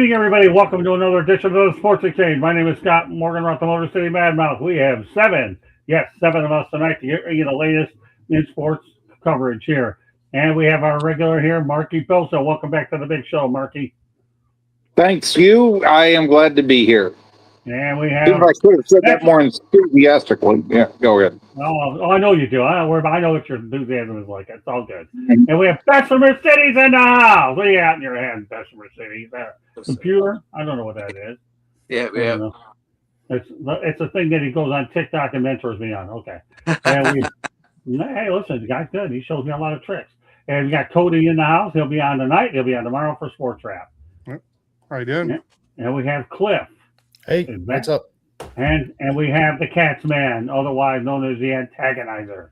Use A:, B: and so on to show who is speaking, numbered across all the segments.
A: evening, everybody. Welcome to another edition of the Sports Exchange. My name is Scott Morgan, Rock the Motor City Madmouth. We have seven of us tonight to get you the latest in sports coverage here. And we have our regular here, Marky Pilso. Welcome back to the big show, Marky.
B: Thanks, you. I am glad to be here.
A: And we
B: If
A: have
B: I could have said that more enthusiastically. Yeah, go ahead.
A: I know you do. I know what your enthusiasm is like. It's all good. And we have Bessemer City's in the house. What do you got in your hand, Bessemer City? Is that a computer? I don't know what that is.
C: Yeah.
A: It's a thing that he goes on TikTok and mentors me on. Okay. And hey, listen, the guy's good. He shows me a lot of tricks. And we got Cody in the house. He'll be on tonight. He'll be on tomorrow for Sports Wrap.
D: Yep. How you doing?
A: And we have Cliff.
E: Hey, what's up?
A: And we have the Cats Man, otherwise known as the Antagonizer.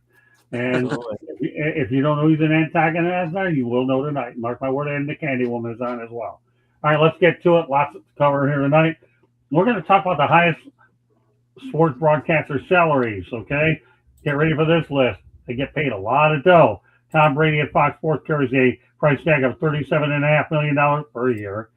A: And if you don't know he's an antagonizer, you will know tonight. Mark my word, and the Candy Woman is on as well. All right, let's get to it. Lots to cover here tonight. We're going to talk about the highest sports broadcaster salaries, okay? Get ready for this list. They get paid a lot of dough. Tom Brady at Fox Sports carries a price tag of $37.5 million per year.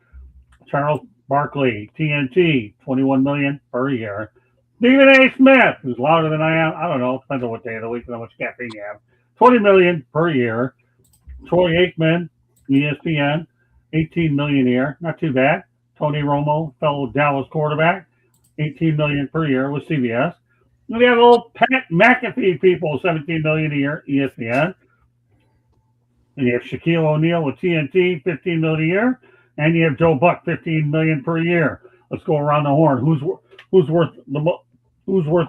A: Charles Barkley, TNT, $21 million per year. Stephen A. Smith, who's louder than I am, I don't know, depends on what day of the week and how much caffeine you have, $20 million per year. Troy Aikman, ESPN, $18 million a year, not too bad. Tony Romo, fellow Dallas quarterback, $18 million per year with CBS. And we have little Pat McAfee people, $17 million a year, ESPN. And you have Shaquille O'Neal with TNT, $15 million a year. And you have Joe Buck, $15 million per year. Let's go around the horn. Who's worth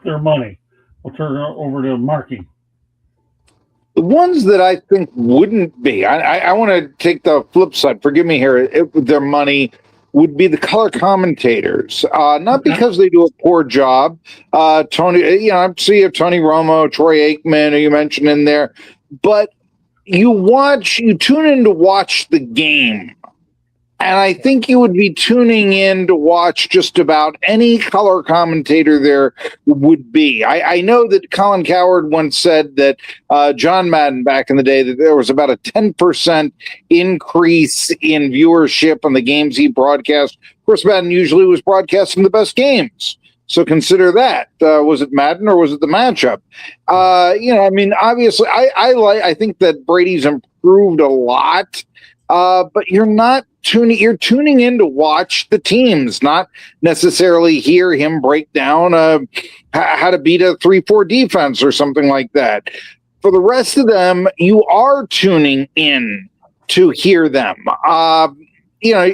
A: their money? We'll turn it over to Marky.
B: The ones that I think wouldn't be, I want to take the flip side. Forgive me here. Their money would be the color commentators, not because they do a poor job. Tony, I see you, Tony Romo, Troy Aikman, who you mentioned in there, but you tune in to watch the game. And I think you would be tuning in to watch just about any color commentator there would be. I know that Colin Cowherd once said that John Madden back in the day, that there was about a 10% increase in viewership on the games he broadcast. Of course, Madden usually was broadcasting the best games. So consider that. Was it Madden or was it the matchup? Obviously, I think that Brady's improved a lot. But you're tuning in to watch the teams, not necessarily hear him break down how to beat a 3-4 defense or something like that. For the rest of them, you are tuning in to hear them.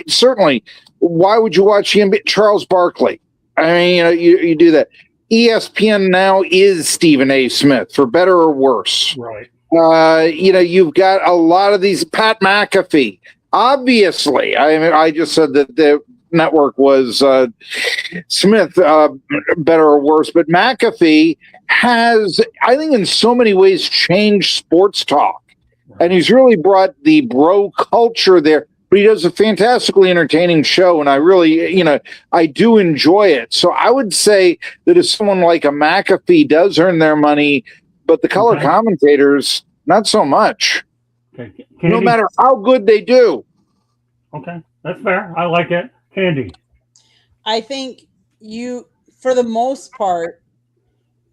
B: Certainly, why would you watch him? Charles Barkley. I mean, you do that. ESPN now is Stephen A. Smith, for better or worse.
A: Right.
B: You've got a lot of these. Pat McAfee, obviously. I just said that the network was Smith, better or worse, but McAfee has, I think, in so many ways changed sports talk, and he's really brought the bro culture there. But he does a fantastically entertaining show, and I really, I do enjoy it. So I would say that if someone like a McAfee does earn their money, but the color commentators, not so much.
A: Okay.
B: No matter how good they do.
A: Okay, that's fair. I like it. Candy.
F: I think for the most part,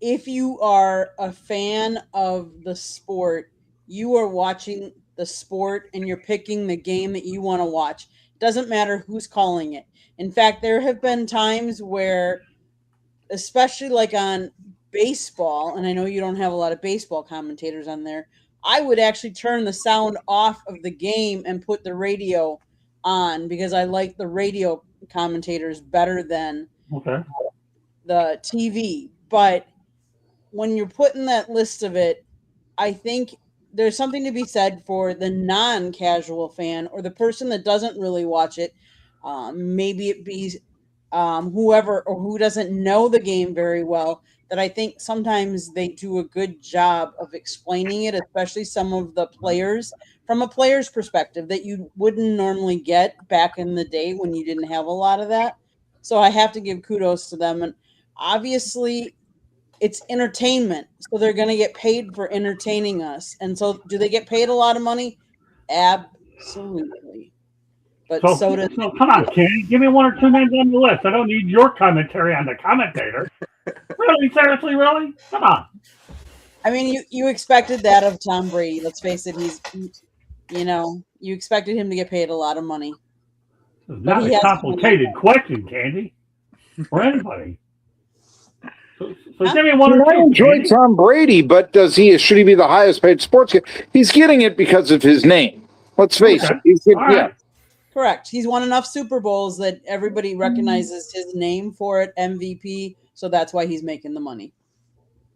F: if you are a fan of the sport, you are watching the sport and you're picking the game that you want to watch. It doesn't matter who's calling it. In fact, there have been times where, especially like on baseball, and I know you don't have a lot of baseball commentators on there, I would actually turn the sound off of the game and put the radio on because I like the radio commentators better than the TV. But when you're putting that list of it, I think there's something to be said for the non-casual fan or the person that doesn't really watch it. Maybe it be whoever or who doesn't know the game very well, that I think sometimes they do a good job of explaining it, especially some of the players from a player's perspective that you wouldn't normally get back in the day when you didn't have a lot of that. So I have to give kudos to them. And obviously it's entertainment. So they're going to get paid for entertaining us. And so do they get paid a lot of money? Absolutely. but
A: So
F: so does.
A: come on, Kenny. Give me one or two names on the list. I don't need your commentary on the commentator. Really? Seriously? Really? Come on.
F: I mean, you expected that of Tom Brady. Let's face it, you expected him to get paid a lot of money.
A: It's not a complicated question, Candy, for anybody. So give me one or two.
B: I enjoy
A: Candy.
B: Tom Brady, but should he be the highest paid sports guy? He's getting it because of his name. Let's face it. He's
A: All right.
F: Correct. He's won enough Super Bowls that everybody recognizes his name for it, MVP. So that's why he's making the money.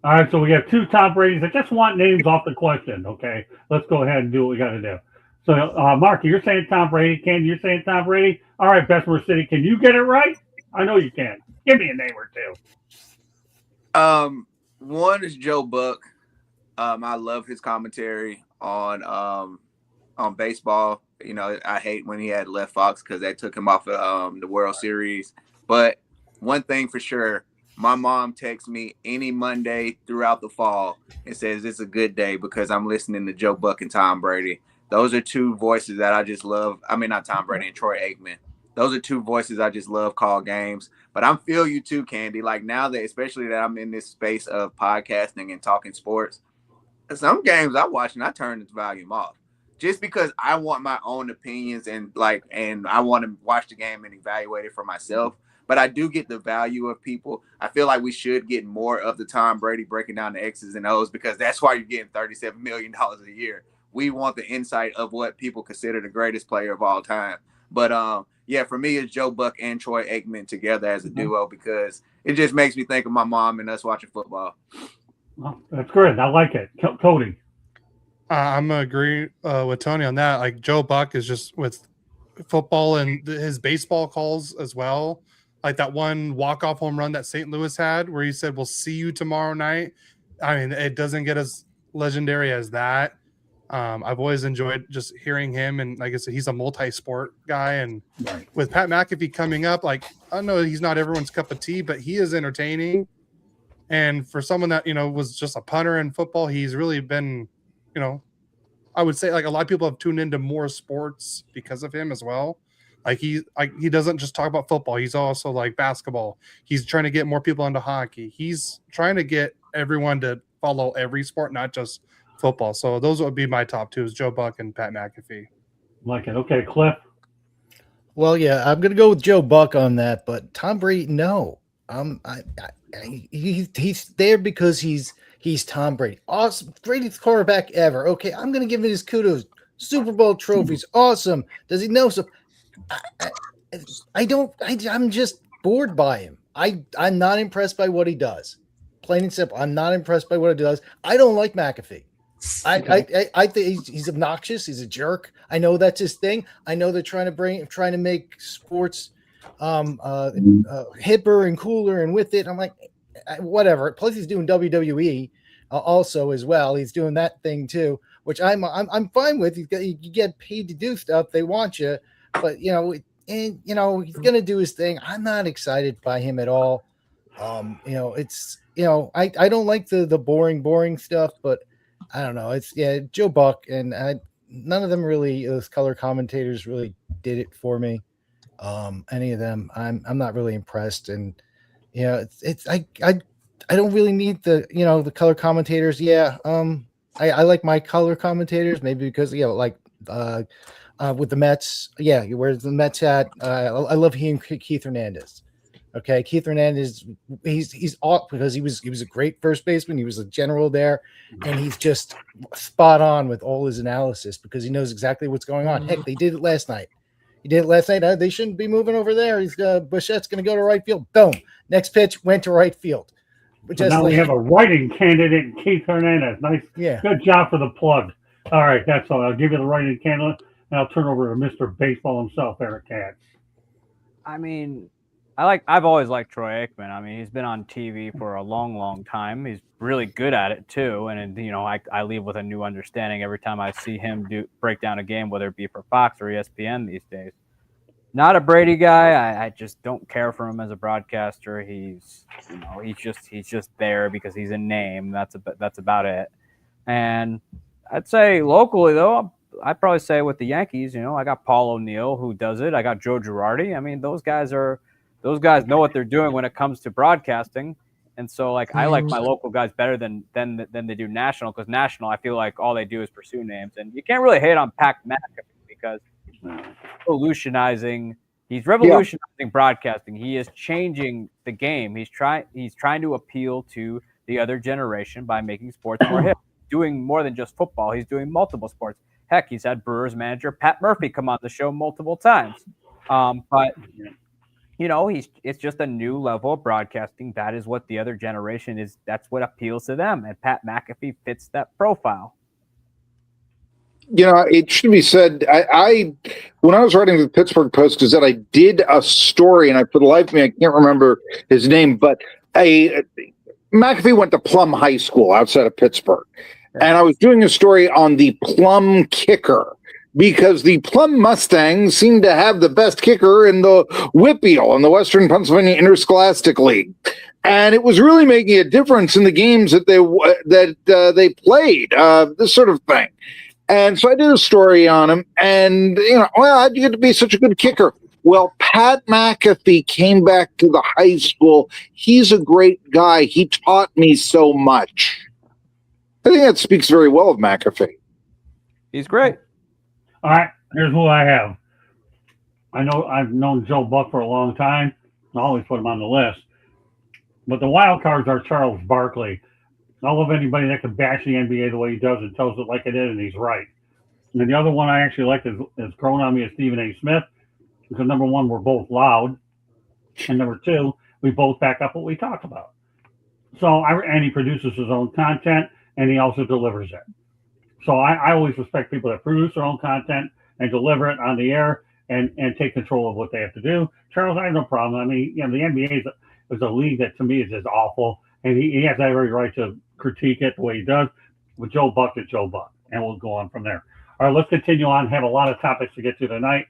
A: All right, so we have two Tom Brady's. I just want names off the question, okay? Let's go ahead and do what we got to do. So, Mark, you're saying Tom Brady. Ken, you're saying Tom Brady. All right, Bessemer City, can you get it right? I know you can. Give me a name or two.
C: One is Joe Buck. I love his commentary on baseball. You know, I hate when he had left Fox because they took him off of the World Series. But one thing for sure, my mom texts me any Monday throughout the fall and says it's a good day because I'm listening to Joe Buck and Tom Brady. Those are two voices that I just love. I mean, not Tom Brady and Troy Aikman. Those are two voices I just love call games. But I feel you too, Candy. Like now that, especially that I'm in this space of podcasting and talking sports, some games I watch and I turn the volume off just because I want my own opinions and I want to watch the game and evaluate it for myself. But I do get the value of people. I feel like we should get more of the Tom Brady breaking down the X's and O's because that's why you're getting $37 million a year. We want the insight of what people consider the greatest player of all time. But yeah, for me, it's Joe Buck and Troy Aikman together as a duo because it just makes me think of my mom and us watching football.
A: Well, that's good. I like it. Cody.
D: I'm going to agree with Tony on that. Like Joe Buck is just with football and his baseball calls as well. Like that one walk-off home run that St. Louis had where he said, we'll see you tomorrow night. I mean, it doesn't get as legendary as that. I've always enjoyed just hearing him. And like I said, he's a multi-sport guy. And with Pat McAfee coming up, like, I know he's not everyone's cup of tea, but he is entertaining. And for someone that, was just a punter in football, he's really been, I would say like a lot of people have tuned into more sports because of him as well. Like he doesn't just talk about football. He's also like basketball. He's trying to get more people into hockey. He's trying to get everyone to follow every sport, not just football. So those would be my top two: is Joe Buck and Pat McAfee.
A: Like it. Okay, Cliff.
E: Well, yeah, I'm gonna go with Joe Buck on that, but Tom Brady, no. He's there because he's Tom Brady. Awesome, greatest quarterback ever. Okay, I'm gonna give him his kudos. Super Bowl trophies, awesome. Does he know so? I'm just bored by him. I'm not impressed by what he does. Plain and simple. I'm not impressed by what he does. I don't like McAfee. I think he's obnoxious. He's a jerk. I know that's his thing. I know they're trying to make sports hipper and cooler and with it. I'm like, whatever. Plus he's doing WWE also as well. He's doing that thing too, which I'm fine with. You get paid to do stuff. They want you, but he's gonna do his thing. I'm not excited by him at all. I don't like the boring stuff, but I don't know. It's Joe Buck and none of them really. Those color commentators really did it for me. Any of them, I'm not really impressed, and I don't really need the color commentators. I like my color commentators maybe because with the Mets, he wears the Mets hat. I love he and Keith Hernandez. Okay, Keith Hernandez, he's off because he was a great first baseman. He was a general there, and he's just spot on with all his analysis because he knows exactly what's going on. Heck, they did it last night. He did it last night. They shouldn't be moving over there. Bouchette's going to go to right field. Boom. Next pitch went to right field.
A: So now we have a writing candidate in Keith Hernandez. Nice.
E: Yeah.
A: Good job for the plug. All right, that's all. I'll give you the writing candidate, and I'll turn over to Mr. Baseball himself, Eric Katz.
G: I mean, I've always liked Troy Aikman. I mean, he's been on TV for a long, long time. He's really good at it too. And I leave with a new understanding every time I see him break down a game, whether it be for Fox or ESPN these days. Not a Brady guy. I just don't care for him as a broadcaster. He's just there because he's a name. That's about it. And I'd say locally though, I'd probably say with the Yankees, I got Paul O'Neill who does it. I got Joe Girardi. I mean, those guys know what they're doing when it comes to broadcasting. And so, like, I like my local guys better than they do national, because national, I feel like all they do is pursue names, and you can't really hate on Pat McAfee because he's revolutionizing broadcasting. He is changing the game. He's trying to appeal to the other generation by making sports more hip. Doing more than just football. He's doing multiple sports. Heck, he's had Brewers manager Pat Murphy come on the show multiple times. But it's just a new level of broadcasting. That is what the other generation is. That's what appeals to them. And Pat McAfee fits that profile.
B: It should be said, I when I was writing the Pittsburgh Post-Gazette, I did a story, and for the life of me, I can't remember his name, but McAfee went to Plum High School outside of Pittsburgh. And I was doing a story on the Plum kicker, because the Plum Mustangs seem to have the best kicker in the Whippeal in the Western Pennsylvania Interscholastic League. And it was really making a difference in the games that they played, this sort of thing. And so I did a story on him, and, how'd you get to be such a good kicker? Well, Pat McAfee came back to the high school. He's a great guy. He taught me so much. I think that speaks very well of McAfee.
G: He's great.
A: All right, here's who I have. I know I've known Joe Buck for a long time. I always put him on the list. But the wild cards are Charles Barkley. I love anybody that can bash the NBA the way he does and tells it like it is, and he's right. And then the other one I actually like is grown on me is Stephen A. Smith, because number one, we're both loud, and number two, we both back up what we talk about. And he produces his own content, and he also delivers it. So I always respect people that produce their own content and deliver it on the air and take control of what they have to do. Charles, I have no problem. I mean, the NBA is a league that to me is just awful, and he has every right to critique it the way he does. With Joe Buck, it's Joe Buck, and we'll go on from there. All right, let's continue on. Have a lot of topics to get to tonight.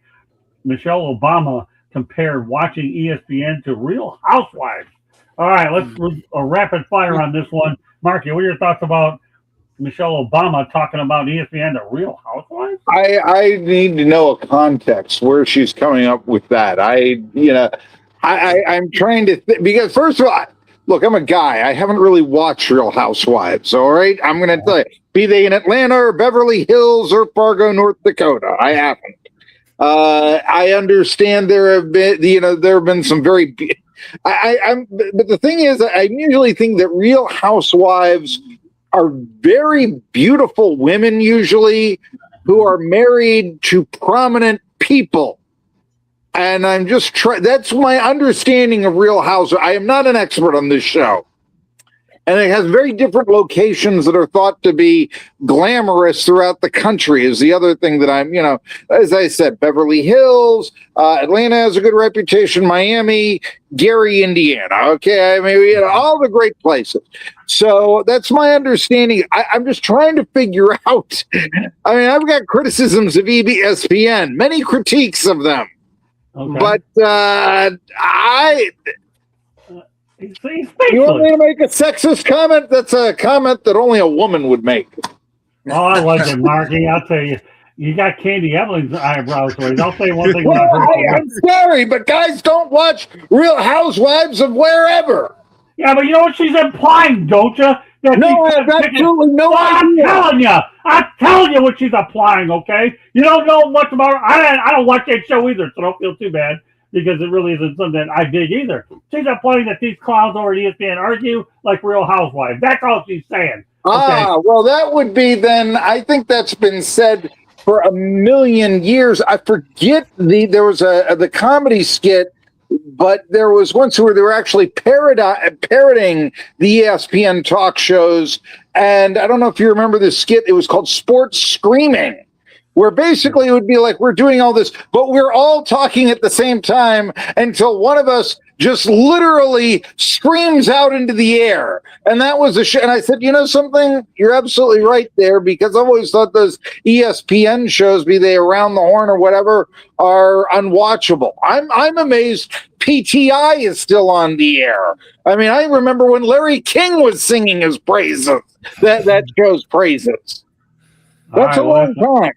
A: Michelle Obama compared watching ESPN to Real Housewives. All right, let's a rapid fire on this one. Marky, what are your thoughts about Michelle Obama talking about ESPN to Real Housewives?
B: I need to know a context where she's coming up with that. I'm trying to because first of all, look, I'm a guy. I haven't really watched Real Housewives. All right, I'm going to tell you, be they in Atlanta or Beverly Hills or Fargo, North Dakota, I haven't. I understand there have been some very. But the thing is, I usually think that Real Housewives are very beautiful women, usually, who are married to prominent people. And I'm just that's my understanding of Real Housewives. I am not an expert on this show. And it has very different locations that are thought to be glamorous throughout the country is the other thing that I'm, as I said, Beverly Hills, Atlanta has a good reputation, Miami, Gary, Indiana. Okay. I mean, all the great places. So that's my understanding. I'm just trying to figure out. I mean, I've got criticisms of ESPN, many critiques of them. Okay. But you want me to make a sexist comment? That's a comment that only a woman would make.
A: Oh, I like it, Marky. I'll tell you. You got Candy Evelyn's eyebrows raised. I'll say one thing.
B: I'm sorry, but guys don't watch Real Housewives of wherever.
A: Yeah, but you know what she's implying, don't you?
B: No, I have absolutely no idea.
A: I'm telling you what she's applying, okay? You don't know much about her. I don't watch that show either, so don't feel too bad, because it really isn't something that I dig either. She's implying that these clowns over at ESPN argue like Real Housewives. That's all she's saying. Okay?
B: Well, that would be then. I think that's been said for a million years. I forget there was the comedy skit, but there was once where they were actually parroting the ESPN talk shows. And I don't know if you remember this skit. It was called Sports Screaming, where basically it would be like, we're doing all this, but we're all talking at the same time until one of us just literally screams out into the air. And that was the show. And I said, you know something? You're absolutely right there, because I've always thought those ESPN shows, be they Around the Horn or whatever, are unwatchable. I'm amazed PTI is still on the air. I mean, I remember when Larry King was singing his praises, that show's praises. That's a long time.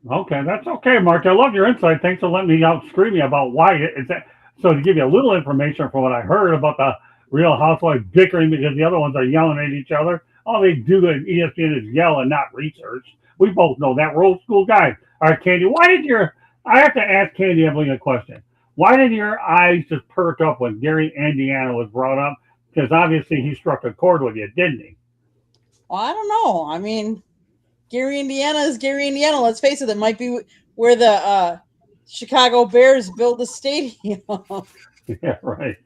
A: Okay, that's okay, Mark. I love your insight. Thanks for letting me out screaming about why it's that. So to give you a little information from what I heard about the Real Housewives bickering because the other ones are yelling at each other. All they do at ESPN is yell and not research. We both know that. We're old school guys. All right, Candy. I have to ask Candy Ebling a question. Why did your eyes just perk up when Gary Indiana was brought up? Because obviously he struck a chord with you, didn't he?
F: Well, I don't know. I mean, Gary, Indiana is Gary, Indiana. Let's face it, it might be where the Chicago Bears build a stadium.
A: Yeah, right.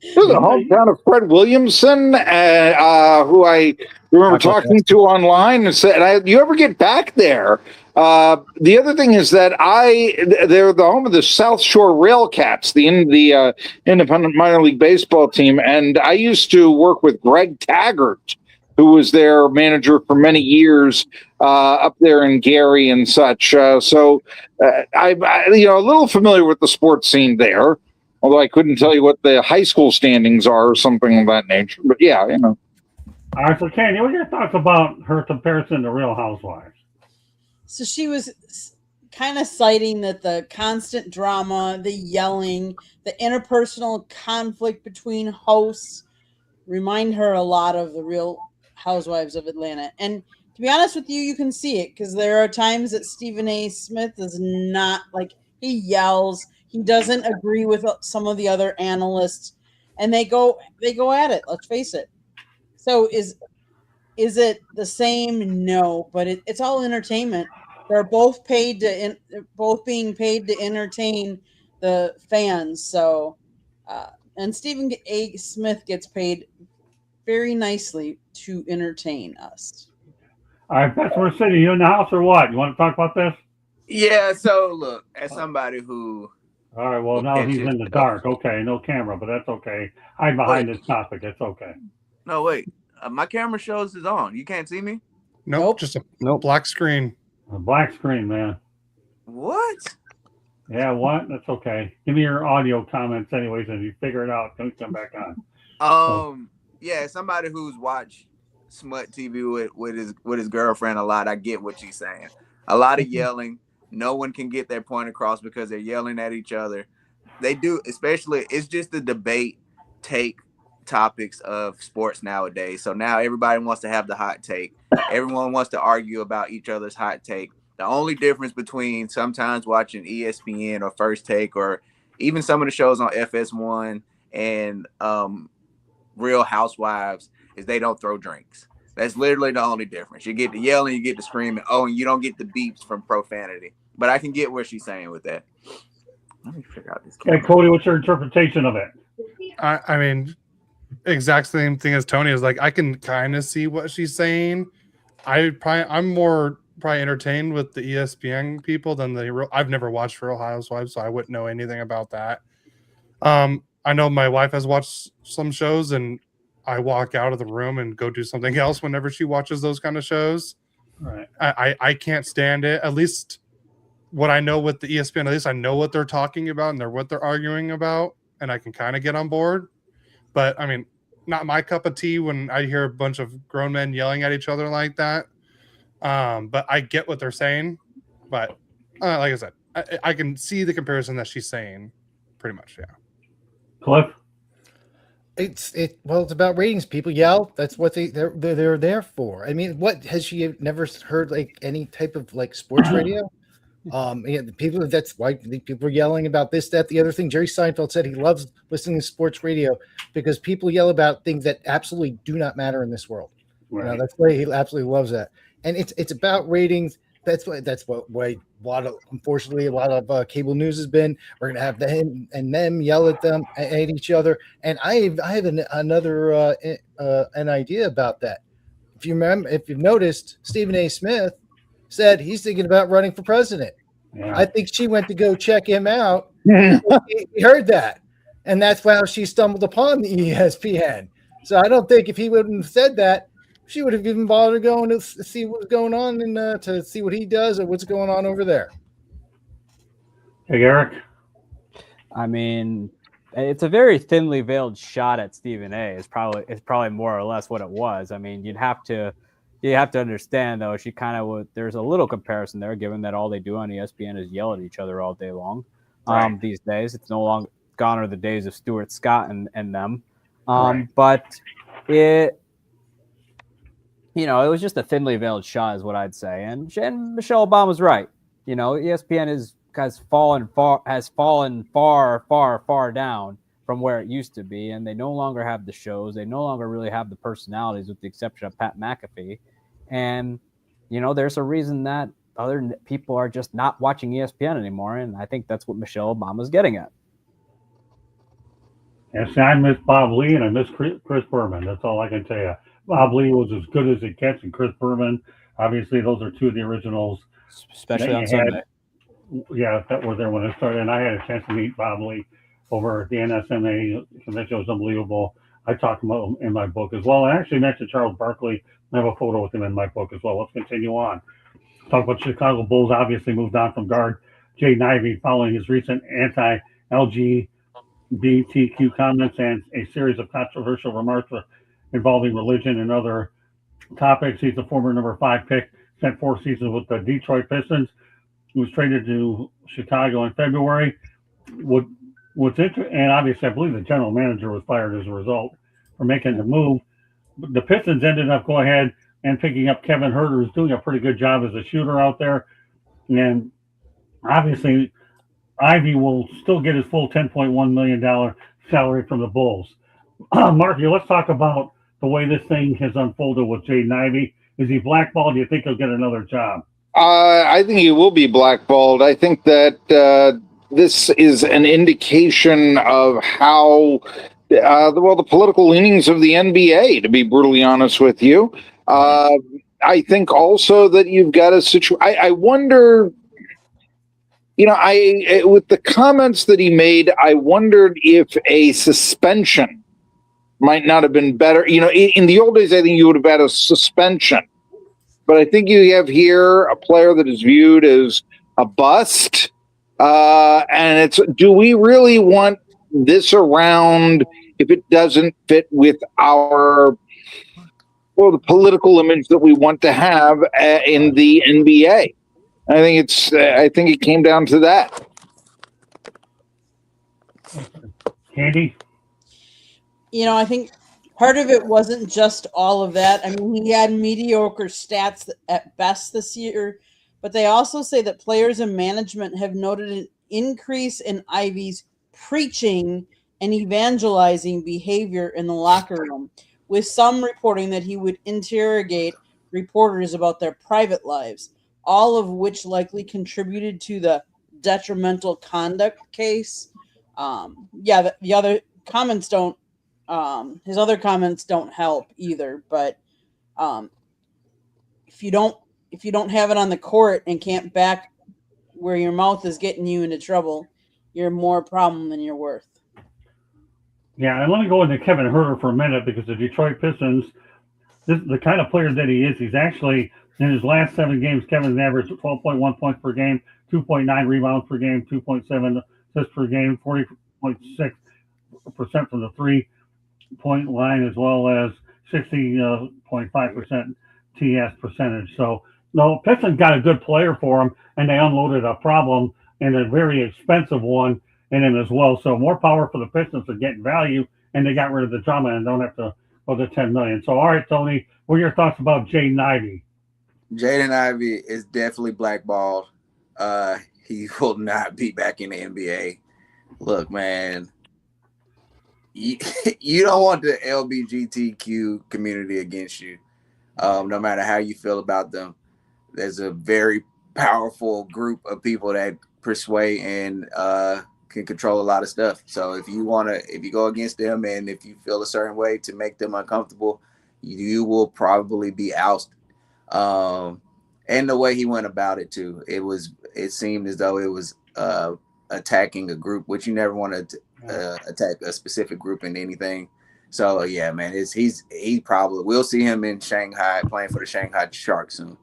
B: This is the hometown of Fred Williamson, who I remember talking to online and said, "You ever get back there?" The other thing is that they're the home of the South Shore Railcats, the independent minor league baseball team, and I used to work with Greg Taggart, who was their manager for many years up there in Gary and such. So I'm a little familiar with the sports scene there. Although I couldn't tell you what the high school standings are or something of that nature. But yeah,
A: All right, so Candy, what are your thoughts about her comparison to Real Housewives?
F: So she was kind of citing that the constant drama, the yelling, the interpersonal conflict between hosts remind her a lot of the Real Housewives of Atlanta. And to be honest with you, you can see it because there are times that Stephen A. Smith is not like he yells. He doesn't agree with some of the other analysts, and they go at it. Let's face it. So is it the same? No, but it's all entertainment. They're both both being paid to entertain the fans. So, and Stephen A. Smith gets paid very nicely to entertain us.
A: All right, Bessemer City, you in the house or what? You want to talk about this?
C: Yeah. So look, as somebody who
A: All right, well, now he's in the dark. Okay, no camera, but that's okay. Hide behind this topic. It's okay.
C: No, wait. My camera shows is on. You can't see me?
D: Nope. Just a black screen.
A: A black screen, man.
C: What?
A: Yeah, what? That's okay. Give me your audio comments anyways, and if you figure it out, don't come back on.
C: Yeah, somebody who's watched smut TV with his girlfriend a lot, I get what she's saying. A lot of yelling. No one can get their point across because they're yelling at each other. They do, especially, it's just the debate take topics of sports nowadays. So now everybody wants to have the hot take. Everyone wants to argue about each other's hot take. The only difference between sometimes watching ESPN or First Take or even some of the shows on FS1 and Real Housewives is they don't throw drinks. That's literally the only difference. You get the yelling, you get the screaming. Oh, and you don't get the beeps from profanity. But I can get what she's saying with that. Let me figure out this.
A: Hey, Cody, what's your interpretation of it?
D: I mean, exact same thing as Tony is like. I can kind of see what she's saying. I'm more probably entertained with the ESPN people than I've never watched Real Housewives, so I wouldn't know anything about that. I know my wife has watched some shows, and I walk out of the room and go do something else whenever she watches those kind of shows.
A: Right.
D: I can't stand it. At least what I know with the ESPN, at least I know what they're talking about and what they're arguing about, and I can kind of get on board. But I mean, not my cup of tea when I hear a bunch of grown men yelling at each other like that. But I get what they're saying. But like I said, I can see the comparison that she's saying pretty much. Yeah.
A: Cliff?
E: It's about ratings. People yell. That's what they're there for. I mean, what has she never heard like any type of like sports radio? People. That's why people are yelling about this, that, the other thing. Jerry Seinfeld said he loves listening to sports radio because people yell about things that absolutely do not matter in this world.
A: Right.
E: That's why he absolutely loves that. And it's about ratings. That's what unfortunately a lot of cable news has been. We're gonna have them yell at each other. And I have another an idea about that. If you've noticed, Stephen A. Smith said he's thinking about running for president.
A: Yeah.
E: I think she went to go check him out. He heard that, and that's how she stumbled upon the ESPN. So I don't think if he wouldn't have said that, she would have even bothered going to see what's going on and to see what he does or what's going on over there.
A: Hey, Eric.
G: I mean, it's a very thinly veiled shot at Stephen A. It's probably more or less what it was. I mean, you'd have to you have to understand though, she kind of there's a little comparison there, given that all they do on ESPN is yell at each other all day long.
A: Right.
G: These days, it's no longer gone are the days of Stuart Scott and them.
A: Right.
G: But it, it was just a thinly veiled shot, is what I'd say. And Michelle Obama's right. ESPN has fallen far down from where it used to be, and they no longer have the shows. They no longer really have the personalities, with the exception of Pat McAfee. And there's a reason that other people are just not watching ESPN anymore, and I think that's what Michelle Obama's getting at.
A: And see, I miss Bob Lee and I miss Chris Berman. That's all I can tell you. Bob Lee was as good as it gets, and Chris Berman, obviously, those are two of the originals.
G: Especially on Sunday.
A: Yeah, that were there when it started. And I had a chance to meet Bob Lee over at the NSMA convention. It was unbelievable. I talked about him in my book as well. I actually mentioned Charles Barkley. I have a photo with him in my book as well. Let's continue on. Talk about Chicago Bulls. Obviously moved on from guard Jaden Ivey following his recent anti-LGBTQ comments and a series of controversial remarks involving religion and other topics. He's a former number 5 pick, spent 4 seasons with the Detroit Pistons. He was traded to Chicago in February. What's interesting, and obviously I believe the general manager was fired as a result for making the move. The Pistons ended up going ahead and picking up Kevin Huerter, who's doing a pretty good job as a shooter out there. And obviously Ivy will still get his full $10.1 million salary from the Bulls. Marky, let's talk about the way this thing has unfolded with Jaden Ivey. Is he blackballed? Do you think he'll get another job?
B: I think he will be blackballed. I think that this is an indication of how, the political leanings of the NBA, to be brutally honest with you. I think also that you've got a situation. I wonder, with the comments that he made, I wondered if a suspension might not have been better. In the old days, I think you would have had a suspension. But I think you have here a player that is viewed as a bust. And do we really want this around if it doesn't fit with the political image that we want to have in the NBA? I think it came down to that.
A: Candy?
F: I think part of it wasn't just all of that. I mean, he had mediocre stats at best this year, but they also say that players and management have noted an increase in Ivey's preaching and evangelizing behavior in the locker room, with some reporting that he would interrogate reporters about their private lives, all of which likely contributed to the detrimental conduct case. The other comments don't. His other comments don't help either. But if you don't have it on the court and can't back where your mouth is getting you into trouble, you're more a problem than you're worth.
A: Yeah, and let me go into Kevin Huerter for a minute, because the Detroit Pistons, the kind of player that he is, he's actually, in his last 7 games, Kevin's averaged 12.1 points per game, 2.9 rebounds per game, 2.7 assists per game, 40.6% from the 3-point line, as well as 60.5% TS percentage. So, no, Pistons got a good player for him, and they unloaded a problem and a very expensive one in him as well. So more power for the Pistons for getting value, and they got rid of the drama and don't have to go to $10 million. So, all right, Tony, what are your thoughts about Jaden Ivey?
C: Jaden Ivey is definitely blackballed. He will not be back in the NBA. Look, man, you don't want the LGBTQ community against you, no matter how you feel about them. There's a very powerful group of people that persuade and can control a lot of stuff. So if you go against them, and if you feel a certain way to make them uncomfortable, you will probably be ousted. And the way he went about it too, it seemed as though it was attacking a group, which you never want to attack a specific group in anything. So yeah, man, he probably, we'll see him in Shanghai playing for the Shanghai Sharks soon.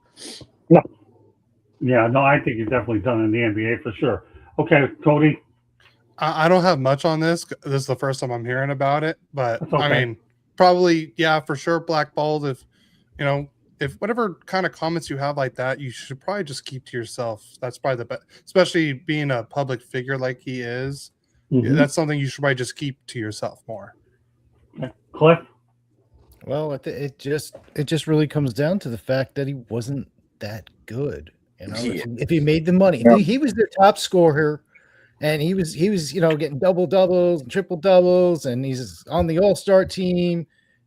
A: Yeah, no, I think he's definitely done in the NBA for sure. Okay, Cody.
D: I don't have much on this. This is the first time I'm hearing about it, but
A: okay.
D: I mean, probably, yeah, for sure, blackballed. If if whatever kind of comments you have like that, you should probably just keep to yourself. That's probably the best, especially being a public figure like he is.
A: Mhm.
D: That's something you should probably just keep to yourself more.
A: Cliff?
E: Well, it just really comes down to the fact that he wasn't that good. You know, if he made the money, he was their top scorer, and he was getting double doubles and triple doubles, and he's on the All-Star team,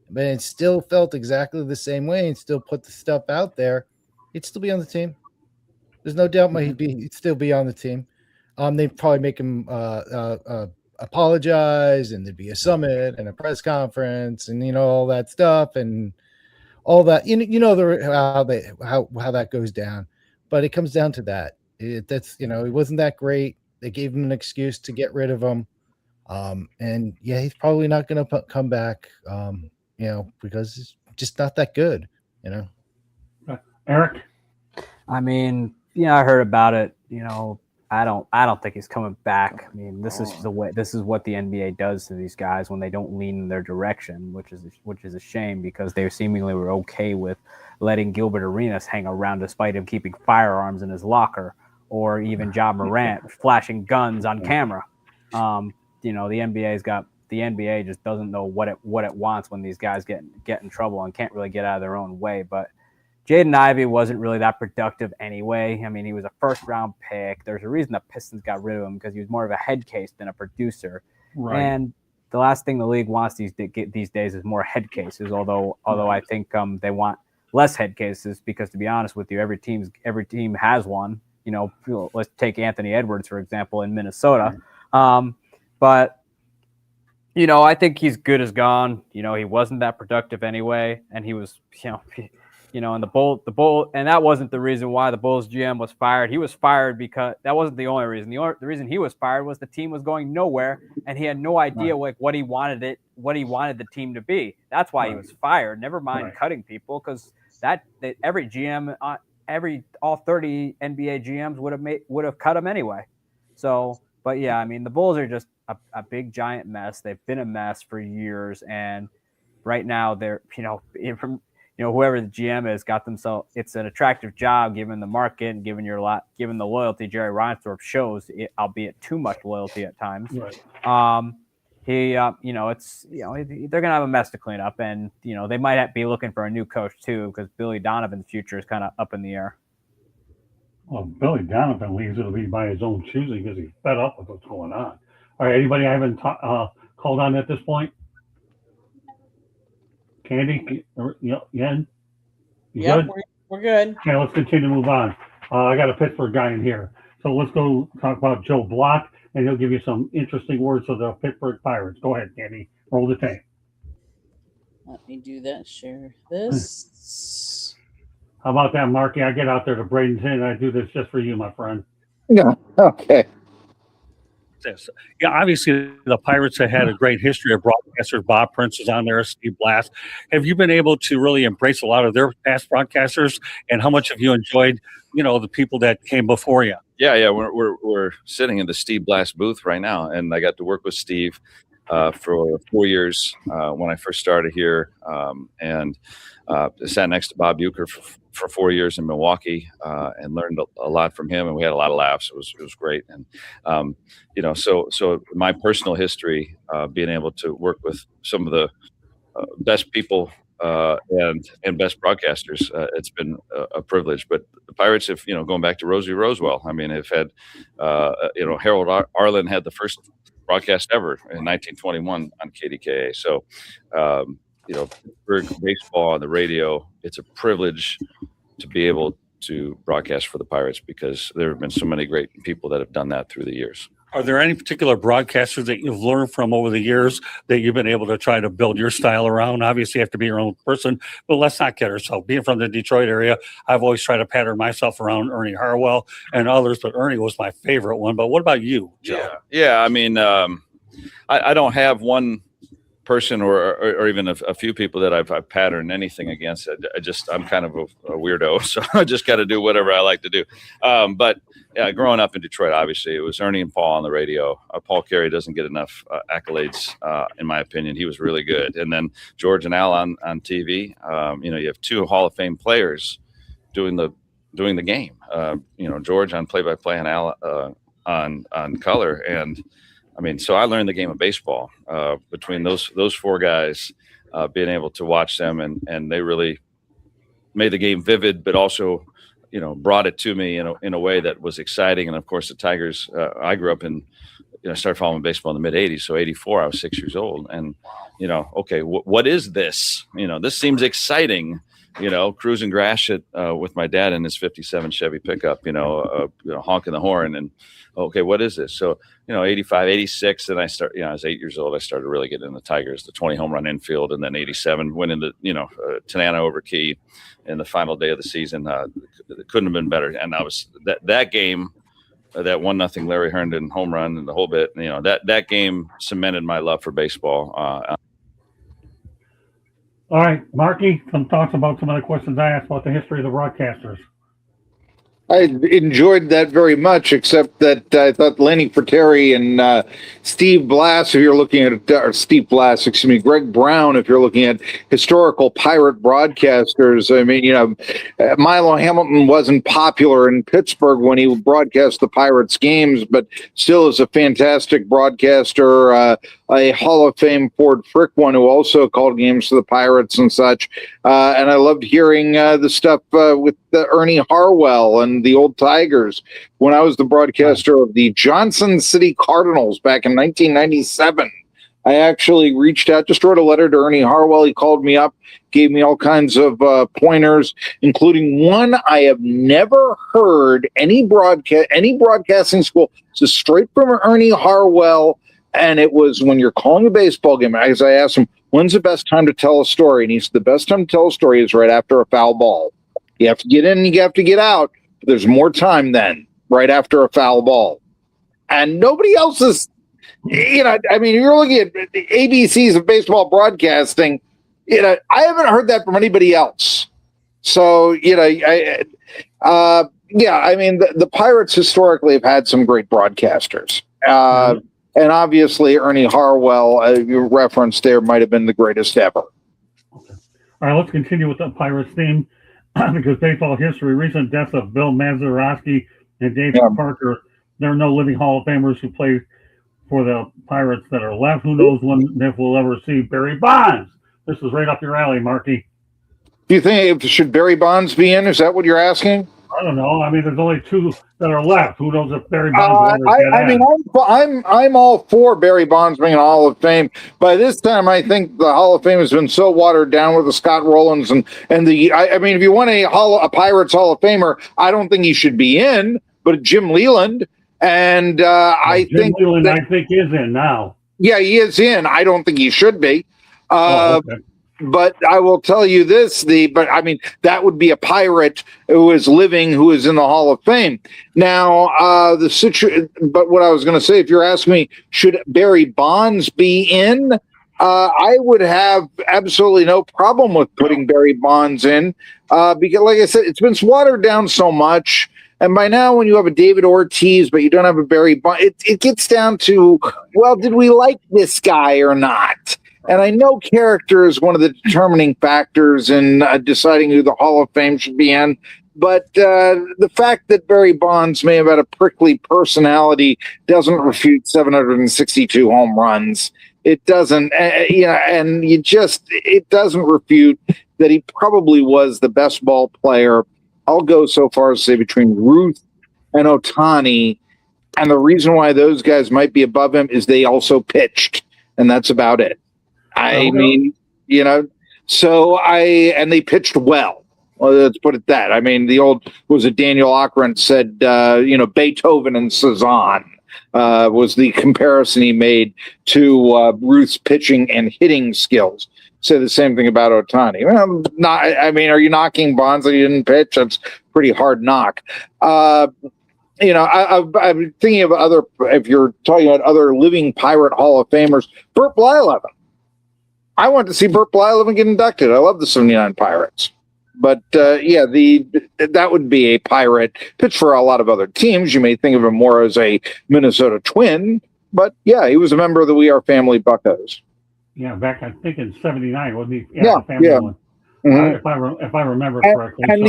E: but it still felt exactly the same way, and still put the stuff out there. He'd still be on the team. There's no doubt he'd still be on the team. They'd probably make him apologize, and there'd be a summit and a press conference, and all that stuff, and all that. How that goes down. But it comes down to that. He wasn't that great. They gave him an excuse to get rid of him. And he's probably not going to come back, because he's just not that good,
A: Eric?
G: I mean, I heard about it. I don't think he's coming back. I mean, this is what the NBA does to these guys when they don't lean in their direction, which is a shame, because they seemingly were okay with letting Gilbert Arenas hang around despite him keeping firearms in his locker, or even Ja Morant flashing guns on camera. The NBA just doesn't know what it wants when these guys get in trouble and can't really get out of their own way. But Jaden Ivey wasn't really that productive anyway. I mean, he was a first-round pick. There's a reason the Pistons got rid of him, because he was more of a head case than a producer.
A: Right.
G: And the last thing the league wants these days is more head cases, although I think they want less head cases, because, to be honest with you, every team has one. Let's take Anthony Edwards, for example, in Minnesota. But I think he's good as gone. He wasn't that productive anyway, and he was, and the Bull, and that wasn't the reason why the Bulls GM was fired. He was fired because that wasn't the only reason. The reason he was fired was the team was going nowhere, and he had no idea what he wanted the team to be. That's why he was fired. Never mind cutting people, because every GM, all 30 NBA GMs would have cut him anyway. So, but yeah, I mean, the Bulls are just a big giant mess. They've been a mess for years, and right now they're whoever the GM is got themselves. It's an attractive job given the market and given the loyalty Jerry Reinsdorf shows, albeit too much loyalty at times.
A: Right.
G: They're gonna have a mess to clean up, and they might be looking for a new coach too, because Billy Donovan's future is kind of up in the air.
A: Well, Billy Donovan leaves it'll be by his own choosing, because he's fed up with what's going on. All right, anybody I haven't called on at this point? Candy, Yen?
F: Yep, we're good.
A: Okay, let's continue to move on. I got a Pittsburgh guy in here. So let's go talk about Joe Block, and he'll give you some interesting words for the Pittsburgh Pirates. Go ahead, Candy. Roll the tape.
F: Let me do that. Share this.
A: How about that, Marky? I get out there to Bradenton, and I do this just for you, my friend.
B: Yeah. Okay.
H: Yeah, obviously the Pirates have had a great history of broadcasters. Bob Prince is on there, Steve Blass. Have you been able to really embrace a lot of their past broadcasters, and how much have you enjoyed, the people that came before you?
I: Yeah, we're sitting in the Steve Blass booth right now, and I got to work with Steve for 4 years when I first started here, and sat next to Bob Uecker for 4 years in Milwaukee, and learned a lot from him, and we had a lot of laughs. It was great, and so my personal history, being able to work with some of the best people and best broadcasters, it's been a privilege. But the Pirates have, going back to Rosie Rosewell, I mean, have had, Harold Arlen had the first broadcast ever in 1921 on KDKA. So, baseball on the radio, it's a privilege to be able to broadcast for the Pirates, because there have been so many great people that have done that through the years.
H: Are there any particular broadcasters that you've learned from over the years that you've been able to try to build your style around? Obviously, you have to be your own person, but let's not kid ourselves. Being from the Detroit area, I've always tried to pattern myself around Ernie Harwell and others, but Ernie was my favorite one. But what about you, Joe?
I: Yeah. I mean, I don't have one person or even a few people that I've patterned anything against. I'm kind of a weirdo, so I just got to do whatever I like to do. But growing up in Detroit, obviously it was Ernie and Paul on the radio. Paul Carey doesn't get enough accolades, in my opinion. He was really good. And then George and Al on TV. You have two Hall of Fame players doing the game. George on play-by-play and Al on color. And I mean, so I learned the game of baseball between those four guys, being able to watch them, and they really made the game vivid, but also, brought it to me in a way that was exciting. And of course, the Tigers. I grew up in, started following baseball in the mid '80s, so '84, I was 6 years old, and okay, what is this? This seems exciting. Cruising Gratiot with my dad in his '57 Chevy pickup, honking the horn, and okay, what is this? So, 85, 86, and I was 8 years old. I started really getting into the Tigers, the 20 home run infield, and then 87 went into, Tanana over Key in the final day of the season. It couldn't have been better. And I was that game, that 1-0 Larry Herndon home run and the whole bit, that game cemented my love for baseball.
A: All right, Marky, some thoughts about some of the questions I asked about the history of the broadcasters.
B: I enjoyed that very much, except that I thought Lenny Fratteri and Steve Blass, if you're looking at Greg Brown, if you're looking at historical pirate broadcasters. I mean, Milo Hamilton wasn't popular in Pittsburgh when he broadcast the Pirates games, but still is a fantastic broadcaster. A Hall of Fame Ford Frick one who also called games for the Pirates and such. And I loved hearing the stuff with Ernie Harwell and the old Tigers. When I was the broadcaster of the Johnson City Cardinals back in 1997, I actually reached out, just wrote a letter to Ernie Harwell. He called me up, gave me all kinds of pointers, including one I have never heard any broadcasting school. It's straight from Ernie Harwell. And it was when you're calling a baseball game, as I asked him, when's the best time to tell a story? And he said, the best time to tell a story is right after a foul ball. You have to get in and you have to get out. But there's more time then, right after a foul ball. And nobody else is, I mean, you're looking at the ABCs of baseball broadcasting, I haven't heard that from anybody else. So, I mean, the Pirates historically have had some great broadcasters. And obviously, Ernie Harwell, you referenced there, might have been the greatest ever.
A: Okay. All right, let's continue with the Pirates theme because baseball history, recent deaths of Bill Mazeroski and David Parker. There are no living Hall of Famers who played for the Pirates that are left. Who knows if we'll ever see Barry Bonds? This is right up your alley, Marky.
B: Do you think should Barry Bonds be in? Is that what you're asking?
A: I don't know. I mean, there's only two that are left. Who knows if Barry Bonds will ever get in?
B: I'm all for Barry Bonds being in the Hall of Fame. By this time, I think the Hall of Fame has been so watered down with the Scott Rowlands and the. I mean, if you want a Pirates Hall of Famer, I don't think he should be in. But Jim Leland and Jim
A: Leland, I think is in now.
B: Yeah, he is in. I don't think he should be.
A: Okay.
B: But I will tell you this, that would be a Pirate who is living, who is in the Hall of Fame. Now, but what I was going to say, if you're asking me, should Barry Bonds be in? I would have absolutely no problem with putting Barry Bonds in because, like I said, it's been watered down so much. And by now, when you have a David Ortiz, but you don't have a Barry Bonds, it gets down to, well, did we like this guy or not? And I know character is one of the determining factors in deciding who the Hall of Fame should be in. But the fact that Barry Bonds may have had a prickly personality doesn't refute 762 home runs. It doesn't, it doesn't refute that he probably was the best ball player. I'll go so far as to say between Ruth and Ohtani. And the reason why those guys might be above him is they also pitched. And that's about it. And they pitched well. Well, let's put it that. I mean, Daniel Okrent said, Beethoven and Cezanne was the comparison he made to Ruth's pitching and hitting skills. Say the same thing about Ohtani. Well, are you knocking Bonds that he didn't pitch? That's pretty hard knock. I'm thinking of if you're talking about other living Pirate Hall of Famers, Burt Blyleven. I want to see Burt Blyleven get inducted. I love the 79 Pirates. But that would be a Pirate pitch for a lot of other teams. You may think of him more as a Minnesota Twin, but yeah, he was a member of the We Are Family Buccos.
A: Yeah, back I think in '79 wasn't he?
B: Yeah,
A: the family
B: yeah.
A: one.
B: Mm-hmm.
A: If I remember correctly.
B: And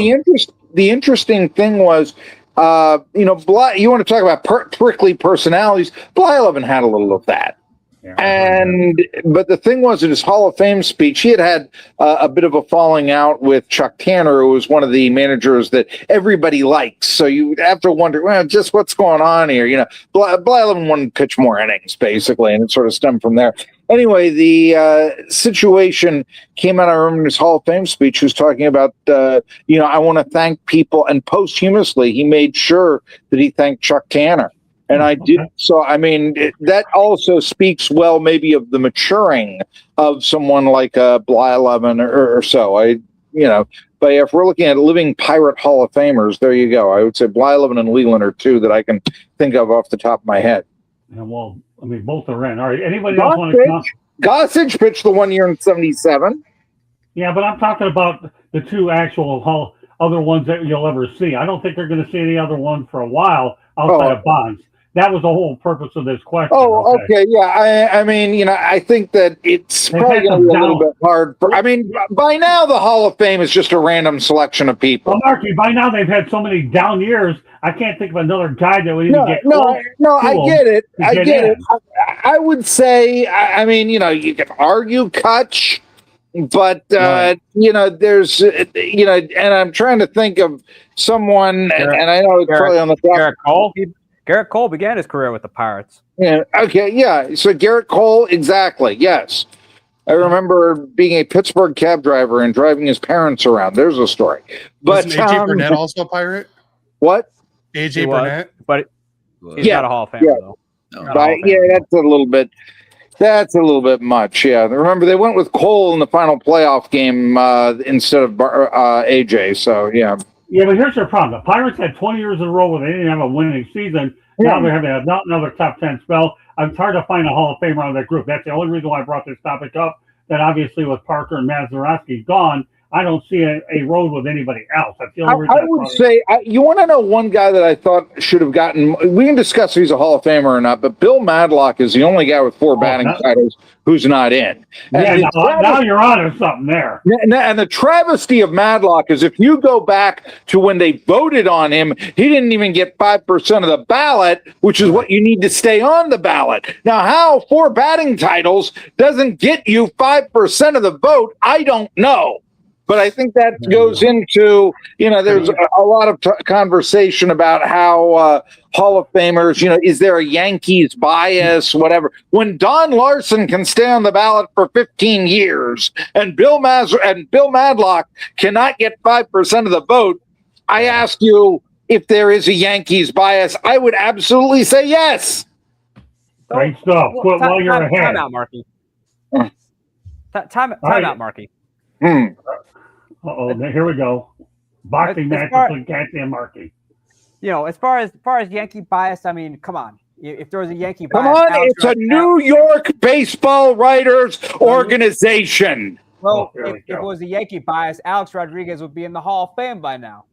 B: the interesting thing was, you want to talk about prickly personalities. Blyleven had a little of that. Yeah, but the thing was, in his Hall of Fame speech, he had a bit of a falling out with Chuck Tanner, who was one of the managers that everybody likes. So you have to wonder, well, just what's going on here? You know, Blyleven wanted to pitch more innings, basically, and it sort of stemmed from there. Anyway, the situation came out. I remember in his Hall of Fame speech, he was talking about, I want to thank people, and posthumously, he made sure that he thanked Chuck Tanner. And I did. So, I mean, that also speaks well, maybe, of the maturing of someone like Blyleven or so. But if we're looking at living Pirate Hall of Famers, there you go. I would say Blyleven and Leland are two that I can think of off the top of my head.
A: Yeah, well, I mean, both are in. All right. Anybody else want to come?
B: Gossage pitched the 1 year in '77.
A: Yeah, but I'm talking about the two actual other ones that you'll ever see. I don't think they're going to see any other one for a while outside of Bonds. That was the whole purpose of this question.
B: Oh, okay. Yeah. I mean, I think that it's probably going to be a little bit hard. By now, the Hall of Fame is just a random selection of people.
A: Well, Marky, by now they've had so many down years. I can't think of another guy that would even get
B: close. No, I get it. I would say, you can argue Kutch, but, there's, and I'm trying to think of someone, and I know it's probably on the top.
G: Garrett Cole began his career with the Pirates.
B: Yeah. Okay. Yeah. So Garrett Cole, exactly. Yes. I remember being a Pittsburgh cab driver and driving his parents around. There's a story. But
D: wasn't AJ Burnett also a Pirate?
B: What?
D: AJ Burnett?
G: But he's not a Hall of Famer, though.
B: That's a little bit much. Yeah. Remember, they went with Cole in the final playoff game instead of AJ. So, yeah.
A: Yeah, but here's their problem. The Pirates had 20 years in a row where they didn't have a winning season. Now they're having another top 10 spell. It's hard to find a Hall of Famer on that group. That's the only reason why I brought this topic up. That obviously with Parker and Mazeroski gone, I don't see a road with anybody else. That's the only reason
B: I would say, you want to know one guy that I thought should have gotten, we can discuss if he's a Hall of Famer or not, but Bill Madlock is the only guy with 4 batting titles who's not in.
A: And now you're on to something there.
B: And the travesty of Madlock is if you go back to when they voted on him, he didn't even get 5% of the ballot, which is what you need to stay on the ballot. Now, how 4 batting titles doesn't get you 5% of the vote, I don't know. But I think that goes into, there's a lot of conversation about how Hall of Famers, is there a Yankees bias, whatever. When Don Larson can stay on the ballot for 15 years and Bill Madlock cannot get 5% of the vote, I ask you if there is a Yankees bias. I would absolutely say yes.
A: Great stuff. While you're ahead.
G: Time out, Marky. Time out, Marky.
A: Here we go. Boxing match between Cassie and Marky.
G: As far as Yankee bias, I mean, come on. If there was a Yankee bias,
B: come on, it's a New York baseball writers organization.
G: Well, if it was a Yankee bias, Alex Rodriguez would be in the Hall of Fame by now.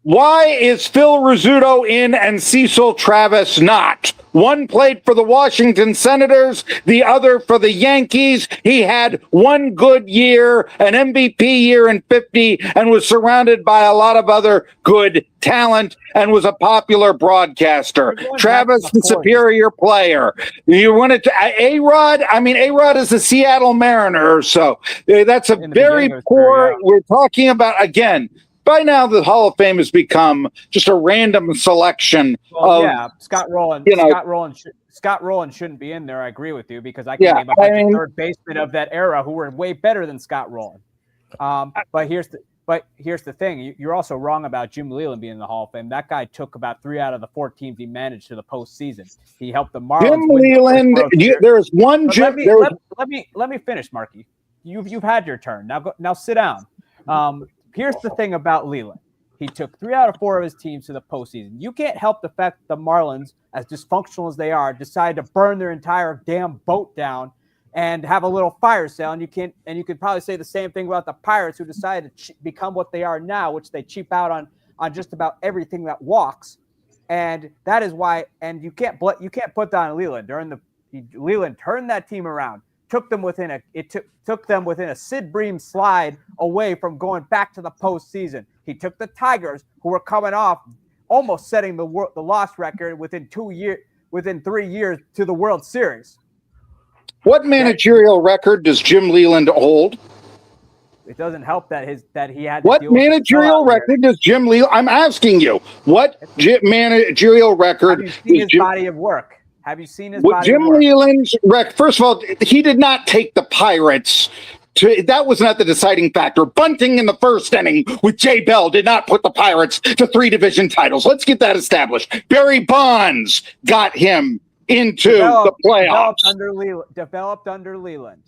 B: Why is Phil Rizzuto in and Cecil Travis not? One played for the Washington Senators, the other for the Yankees. He had one good year, an MVP year in 50, and was surrounded by a lot of other good talent and was a popular broadcaster. Travis, the superior player. You wanted to A-Rod? I mean, A-Rod is a Seattle Mariner, so that's a very poor. We're talking about, again, by now, the Hall of Fame has become just a random selection of.
G: Scott Rowland. Scott Rowland shouldn't be in there. I agree with you because I can name a bunch of third basemen of that era who were way better than Scott Rowland. But here's the thing: you're also wrong about Jim Leland being in the Hall of Fame. That guy took about 3 out of the 4 teams he managed to the postseason. He helped the Marlins.
B: Jim Leland. There's one.
G: Let me finish, Marky. You've had your turn. Now sit down. Here's the thing about Leland. He took 3 out of 4 of his teams to the postseason. You can't help the fact that the Marlins, as dysfunctional as they are, decided to burn their entire damn boat down and have a little fire sale. And you could probably say the same thing about the Pirates, who decided to become what they are now, which they cheap out on just about everything that walks. And that is why. And you can't put down Leland. Leland turned that team around, took them within a Sid Bream slide away from going back to the postseason. He took the Tigers, who were coming off almost setting the loss record within 3 years, to the World Series.
B: What managerial record does Jim Leland hold?
G: It doesn't help that he had.
B: What managerial record does Jim Leland? I'm asking you. What managerial record?
G: Have you seen his body of work? Have you seen his body
B: Jim
G: of work?
B: Leland's record? First of all, he did not take the Pirates. That was not the deciding factor. Bunting in the first inning with Jay Bell did not put the Pirates to 3 division titles. Let's get that established. Barry Bonds got him into the playoffs.
G: Developed under Leland.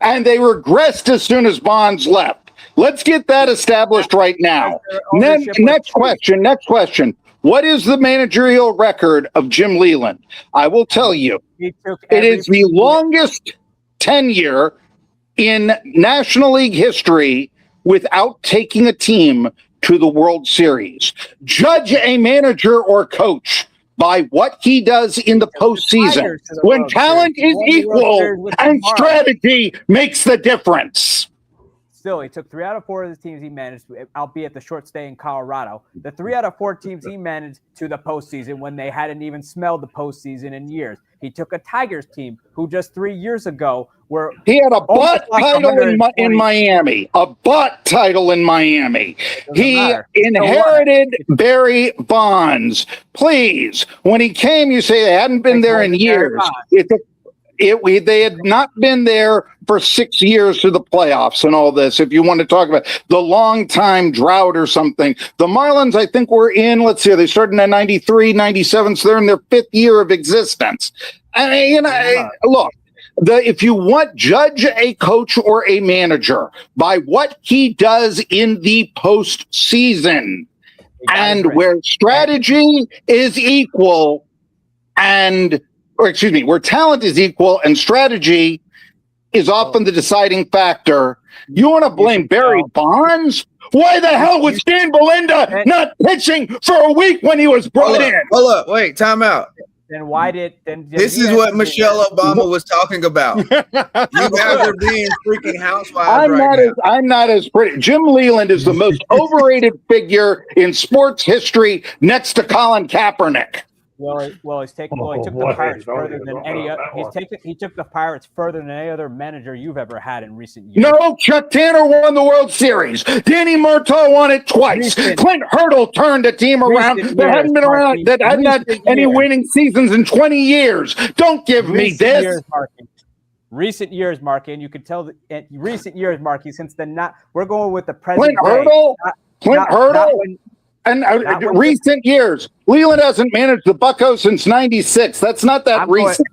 B: And they regressed as soon as Bonds left. Let's get that established right now. Next question. What is the managerial record of Jim Leland? I will tell you. It is the longest tenure in National League history without taking a team to the World Series. Judge a manager or coach by what he does in the postseason, when talent is equal and strategy makes the difference.
G: Still, he took 3 out of 4 of the teams he managed, albeit the short stay in Colorado. The 3 out of 4 teams he managed to the postseason when they hadn't even smelled the postseason in years. He took a Tigers team who just 3 years ago were.
B: He had a butt title in Miami. A butt title in Miami. He inherited Barry Bonds. Please, when he came, you say they hadn't been there in years. They had not been there for 6 years to the playoffs and all this. If you want to talk about the long time drought or something, the Marlins, I think, were in, let's see, they started in 93, 97, so they're in their 5th year of existence. I mean, look, if you judge a coach or a manager by what he does in the postseason, and where strategy is equal where talent is equal and strategy is often the deciding factor. You want to blame Barry Bonds? Why the hell was Dan Belinda not pitching for a week when he was brought in?
J: Hold up, wait, time out.
G: Then why did
J: this is what Michelle Obama was talking about? You guys are being freaking housewives
B: I'm not as pretty. Jim Leland is the most overrated figure in sports history next to Colin Kaepernick.
G: He took the Pirates further than any. He took the Pirates further than any other manager you've ever had in recent years.
B: No, Chuck Tanner won the World Series. Danny Murtaugh won it twice. Clint Hurdle turned a team around that hadn't been around, that hadn't had any winning seasons in 20 years. Don't give me this.
G: Recent years, Marky, and you could tell that recent years, Marky, since we're going with the present.
B: Clint Hurdle. And recent years, Leland hasn't managed the Buccos since '96. That's not that recent.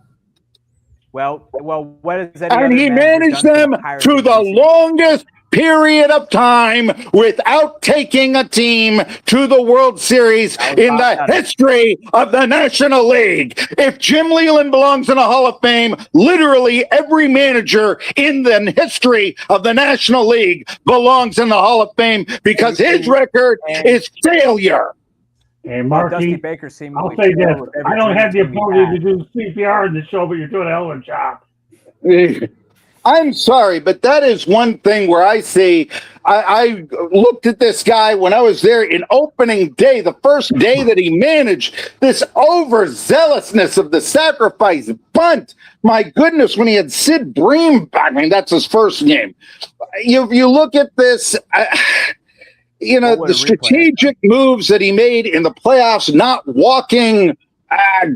G: What is that?
B: And he managed them to the longest period of time without taking a team to the World Series in the history of the National League. If Jim Leland belongs in a Hall of Fame, literally every manager in the history of the National League belongs in the Hall of Fame because his record is failure.
A: Hey, Marky,
G: Dusty Baker
A: I'll say this. I don't have the ability to do CPR in the show, but you're doing a hell of a job.
B: I'm sorry, but that is one thing where I see, I looked at this guy when I was there in opening day, the first day that he managed, this overzealousness of the sacrifice bunt. My goodness, when he had Sid Bream, I mean, that's his first game. You look at this, the strategic moves that he made in the playoffs, not walking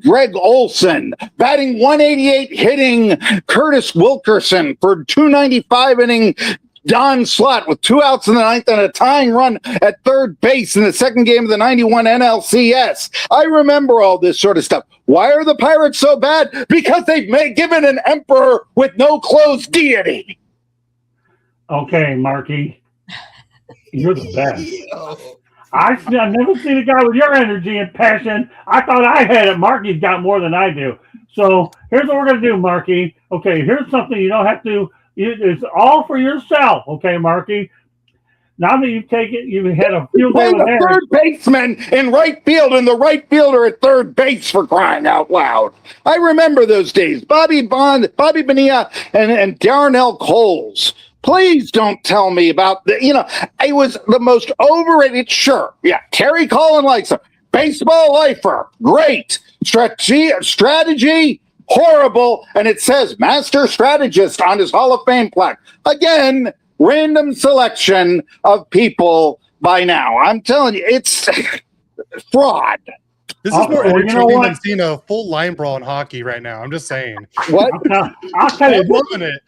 B: Greg Olson, batting 188, hitting Curtis Wilkerson for 295 inning Don Slott with 2 outs in the 9th and a tying run at third base in the second game of the 91 NLCS. I remember all this sort of stuff. Why are the Pirates so bad? Because they've given an emperor with no closed deity.
A: Okay, Marky. You're the best. I've never seen a guy with your energy and passion. I thought I had it. Marky's got more than I do. So here's what we're going to do, Marky. Okay, here's something you don't have to. It's all for yourself. Okay, Marky. Now that you've taken, you've had a field day
B: Playing
A: with
B: the
A: Eric.
B: third baseman in right field and the right fielder at third base, for crying out loud. I remember those days. Bobby Bonilla, and Darnell Coles. Please don't tell me about it was the most overrated. Sure. Yeah. Terry Collin likes him. Baseball lifer. Great. Strategy. Horrible. And it says master strategist on his Hall of Fame plaque. Again, random selection of people by now. I'm telling you, it's fraud.
D: This is more entertaining than seeing a full line brawl in hockey right now. I'm just saying.
B: What?
A: I'll tell you.
D: I'm loving it.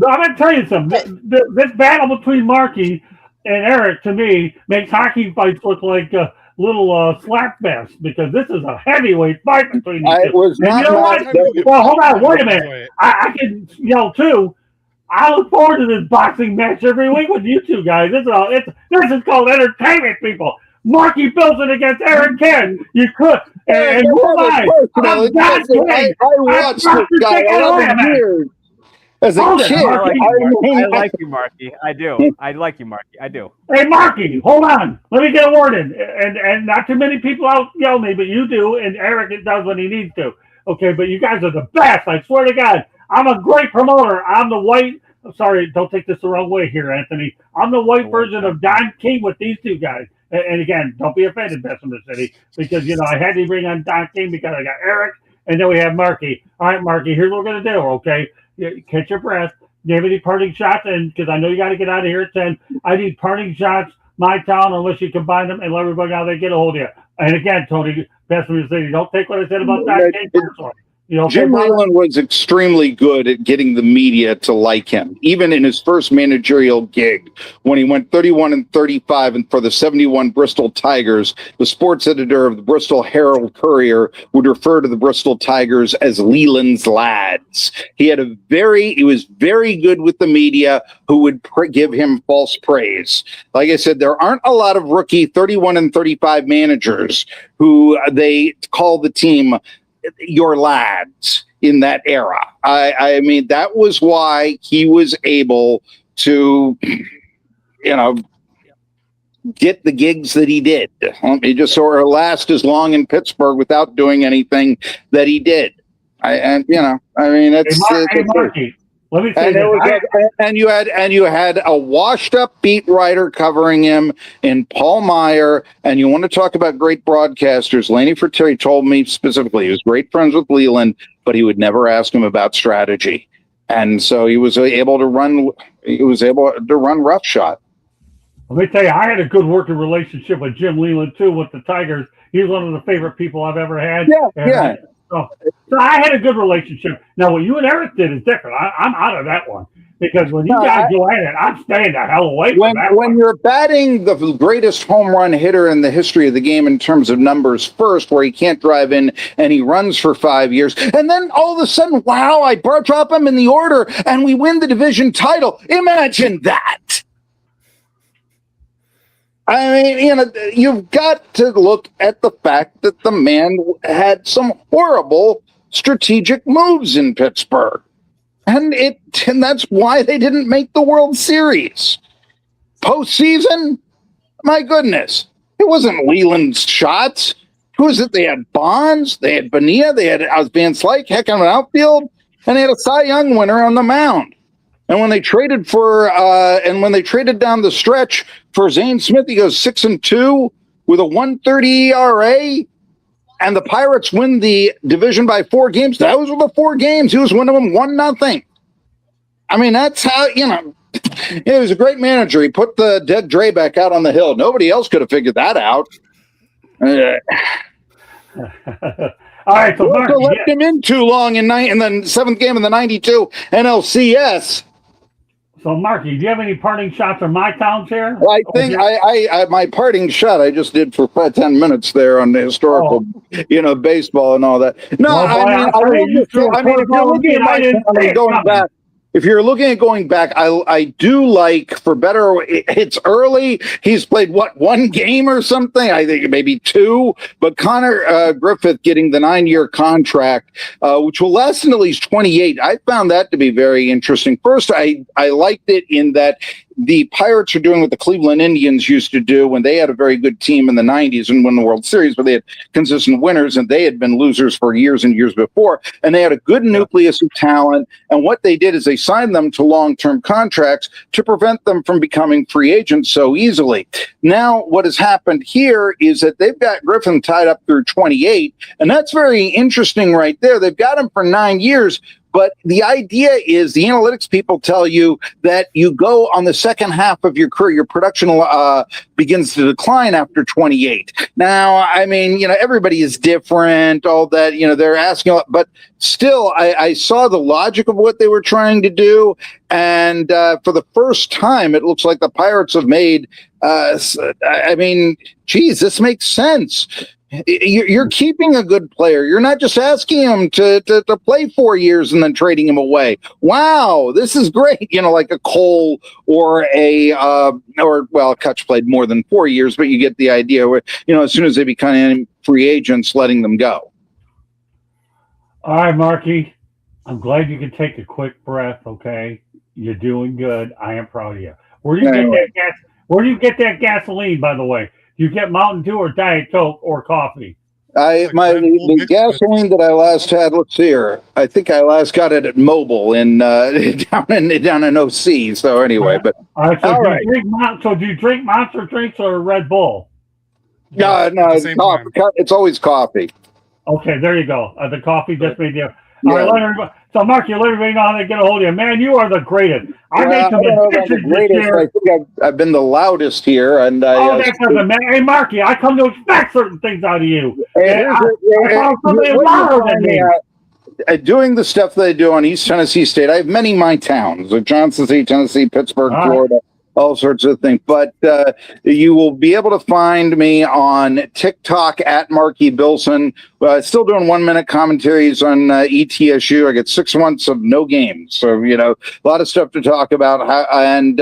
A: I'm going to tell you something. This battle between Marky and Eric, to me, makes hockey fights look like a little slap fest, because this is a heavyweight fight between these two.
B: Was not
A: you know what? Well, hold on. Wait a minute. I can yell, too. I look forward to this boxing match every week with you two guys. This is called entertainment, people. Marky Bilson against Aaron Ken. You could. And who am I?
B: I watched this guy 11 years as a kid.
G: I like you, Marky. I do. I like you, Marky. I do.
A: Hey, Marky, hold on. Let me get a word in. And not too many people out yell me, but you do, and Eric does when he needs to. Okay, but you guys are the best. I swear to God. I'm a great promoter. I'm the white. Sorry, don't take this the wrong way here, Anthony. I'm the white version of Don King with these two guys. And again, don't be offended, Bessemer City, because, I had to bring on Don King because I got Eric, and then we have Marky. All right, Marky, here's what we're going to do, okay? Catch your breath. Give any parting shots, and because I know you got to get out of here at 10. I need parting shots, my town, unless you combine them and let everybody know they get a hold of you. And again, Tony, Bessemer City, don't take what I said about Don King personally.
B: Jim Leland was extremely good at getting the media to like him, even in his first managerial gig when he went 31-35 and for the 71 Bristol Tigers. The sports editor of the Bristol Herald Courier would refer to the Bristol Tigers as Leland's lads. He was very good with the media, who would give him false praise. Like I said, there aren't a lot of rookie 31-35 managers who they call the team your lads in that era. I mean, that was why he was able to, get the gigs that he did. He just sort of last as long in Pittsburgh without doing anything that he did.
A: Marky, let me say
B: and you had a washed-up beat writer covering him in Paul Meyer. And you want to talk about great broadcasters? Laney Fertieri told me specifically he was great friends with Leland, but he would never ask him about strategy. And so he was able to run. He was able to run roughshod.
A: Let me tell you, I had a good working relationship with Jim Leland too with the Tigers. He's one of the favorite people I've ever had.
B: Yeah.
A: So I had a good relationship. Now, what you and Eric did is different. I'm out of that one, because when you guys go at it, I'm staying the hell away from that.
B: When you're batting the greatest home run hitter in the history of the game in terms of numbers first, where he can't drive in and he runs for 5 years, and then all of a sudden, wow, I drop him in the order and we win the division title. Imagine that. I mean, you've got to look at the fact that the man had some horrible strategic moves in Pittsburgh. And that's why they didn't make the World Series. Postseason? My goodness. It wasn't Leland's shots. Who was it? They had Bonds, they had Bonilla, they had Van Slyke, heck on an outfield, and they had a Cy Young winner on the mound. And when they traded down the stretch for Zane Smith, he goes 6-2 with a 1.30 ERA, and the Pirates win the division by 4 games. Those were the 4 games. He was winning them 1-0. I mean, that's how, he was a great manager. He put the dead Dre back out on the hill. Nobody else could have figured that out.
A: All right, so Mark,
B: left him in too long in the 7th game of the 92 NLCS.
A: So, Marky, do you have any parting shots for my towns here?
B: Well, I think I my parting shot I just did for 10 minutes there on the historical, baseball and all that. No,
A: well, boy, if you're looking at my town,
B: if you're looking at going back, I do like, for better, it's early. He's played one game or something? I think maybe two. But Connor Griffith getting the 9-year contract, which will last until he's 28. I found that to be very interesting. First, I liked it in that the Pirates are doing what the Cleveland Indians used to do when they had a very good team in the 90s and won the World Series, but they had consistent winners, and they had been losers for years and years before. And they had a good nucleus of talent. And what they did is they signed them to long-term contracts to prevent them from becoming free agents so easily. Now, what has happened here is that they've got Griffin tied up through 28, and that's very interesting right there. They've got him for 9 years. But the idea is, the analytics people tell you that you go on the second half of your career, your production begins to decline after 28. Now, I mean, everybody is different, all that, they're asking a lot, but still, I saw the logic of what they were trying to do. And for the first time, it looks like the Pirates have made, this makes sense. You're keeping a good player. You're not just asking him to play 4 years and then trading him away. Wow, this is great. Like a Cole or Kutch played more than 4 years, but you get the idea. Where as soon as they become free agents, letting them go.
A: All right, Marky. I'm glad you can take a quick breath. Okay, you're doing good. I am proud of you. Where do you get that gas? Where do you get that gasoline? By the way. You get Mountain Dew or Diet Coke or coffee?
B: The gasoline that I last had, let's see here. I think I last got it at Mobile in down in OC. So anyway, but
A: so do you drink Monster drinks or Red Bull?
B: No, it's coffee. It's always coffee.
A: Okay, there you go. The coffee just made you. All right, so, Mark, you let everybody know how to get a hold of you. Man, you are the greatest. I made some additions this year.
B: I think I've been the loudest here. And
A: that doesn't matter. Hey, Marky, I come to expect certain things out of you. I found somebody louder than me.
B: Doing the stuff that I do on East Tennessee State, I have many my towns, like Johnson City, Tennessee, Pittsburgh, Florida. All sorts of things. But you will be able to find me on TikTok at Marky Bilson. Still doing 1-minute commentaries on ETSU. I get 6 months of no games. So, a lot of stuff to talk about. And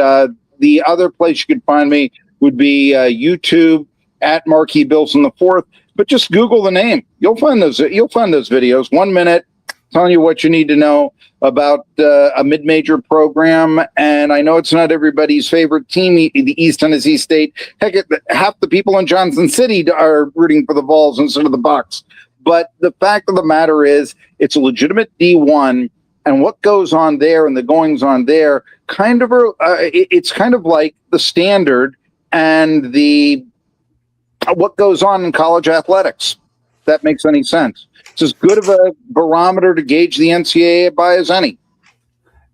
B: the other place you could find me would be YouTube at Marky Bilson IV. But just Google the name. You'll find those videos. 1 minute, telling you what you need to know about a mid-major program. And I know it's not everybody's favorite team, the East Tennessee State. Heck, half the people in Johnson City are rooting for the Vols instead of the Bucks. But the fact of the matter is, it's a legitimate D1, and what goes on there and the goings on there, it's kind of like the standard and what goes on in college athletics. If that makes any sense. It's as good of a barometer to gauge the NCAA by as any.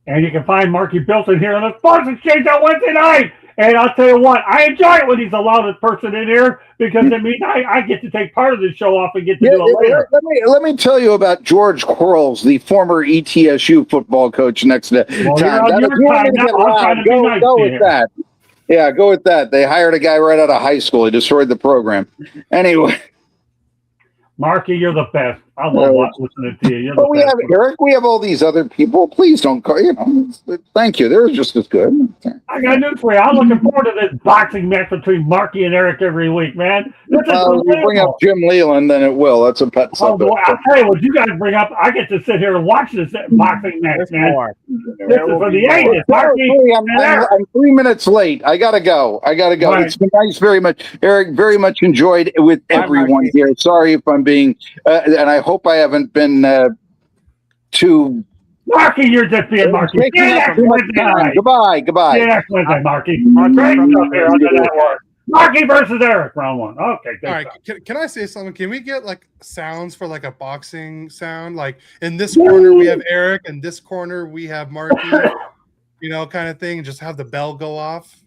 A: And you can find Marky Bilson here on the Sports Exchange on Wednesday night. And I'll tell you what, I enjoy it when he's the loudest person in here because it means I get to take part of the show off and get to do it later.
B: Let me tell you about George Quarles, the former ETSU football coach next to
A: Go with
B: that. Yeah, go with that. They hired a guy right out of high school. He destroyed the program. Anyway.
A: Marky, you're the best. I love listening to you.
B: But we have Eric. We have all these other people. Please don't call. Thank you. They're just as good.
A: I got news for you. I'm looking forward to this boxing match between Marky and Eric every week, man.
B: If we bring up Jim Leland, then it will. That's a pet subject.
A: I'll tell you what you guys bring up. I get to sit here and watch this boxing match, man. This is for the ages. Marky,
B: I'm 3 minutes late. I gotta go. Right. It's been nice, very much, Eric. Very much enjoyed it with everyone here. Sorry if I'm being, and I hope I haven't been too.
A: Marky, you're just being Marky.
B: Goodbye.
A: Yeah, next Wednesday, Marky. Great stuff here on the network. Marky versus Eric, round one. Okay.
D: All right. Can I say something? Can we get like sounds for like a boxing sound? Like in this corner we have Eric, and this corner we have Marky. Kind of thing. Just have the bell go off.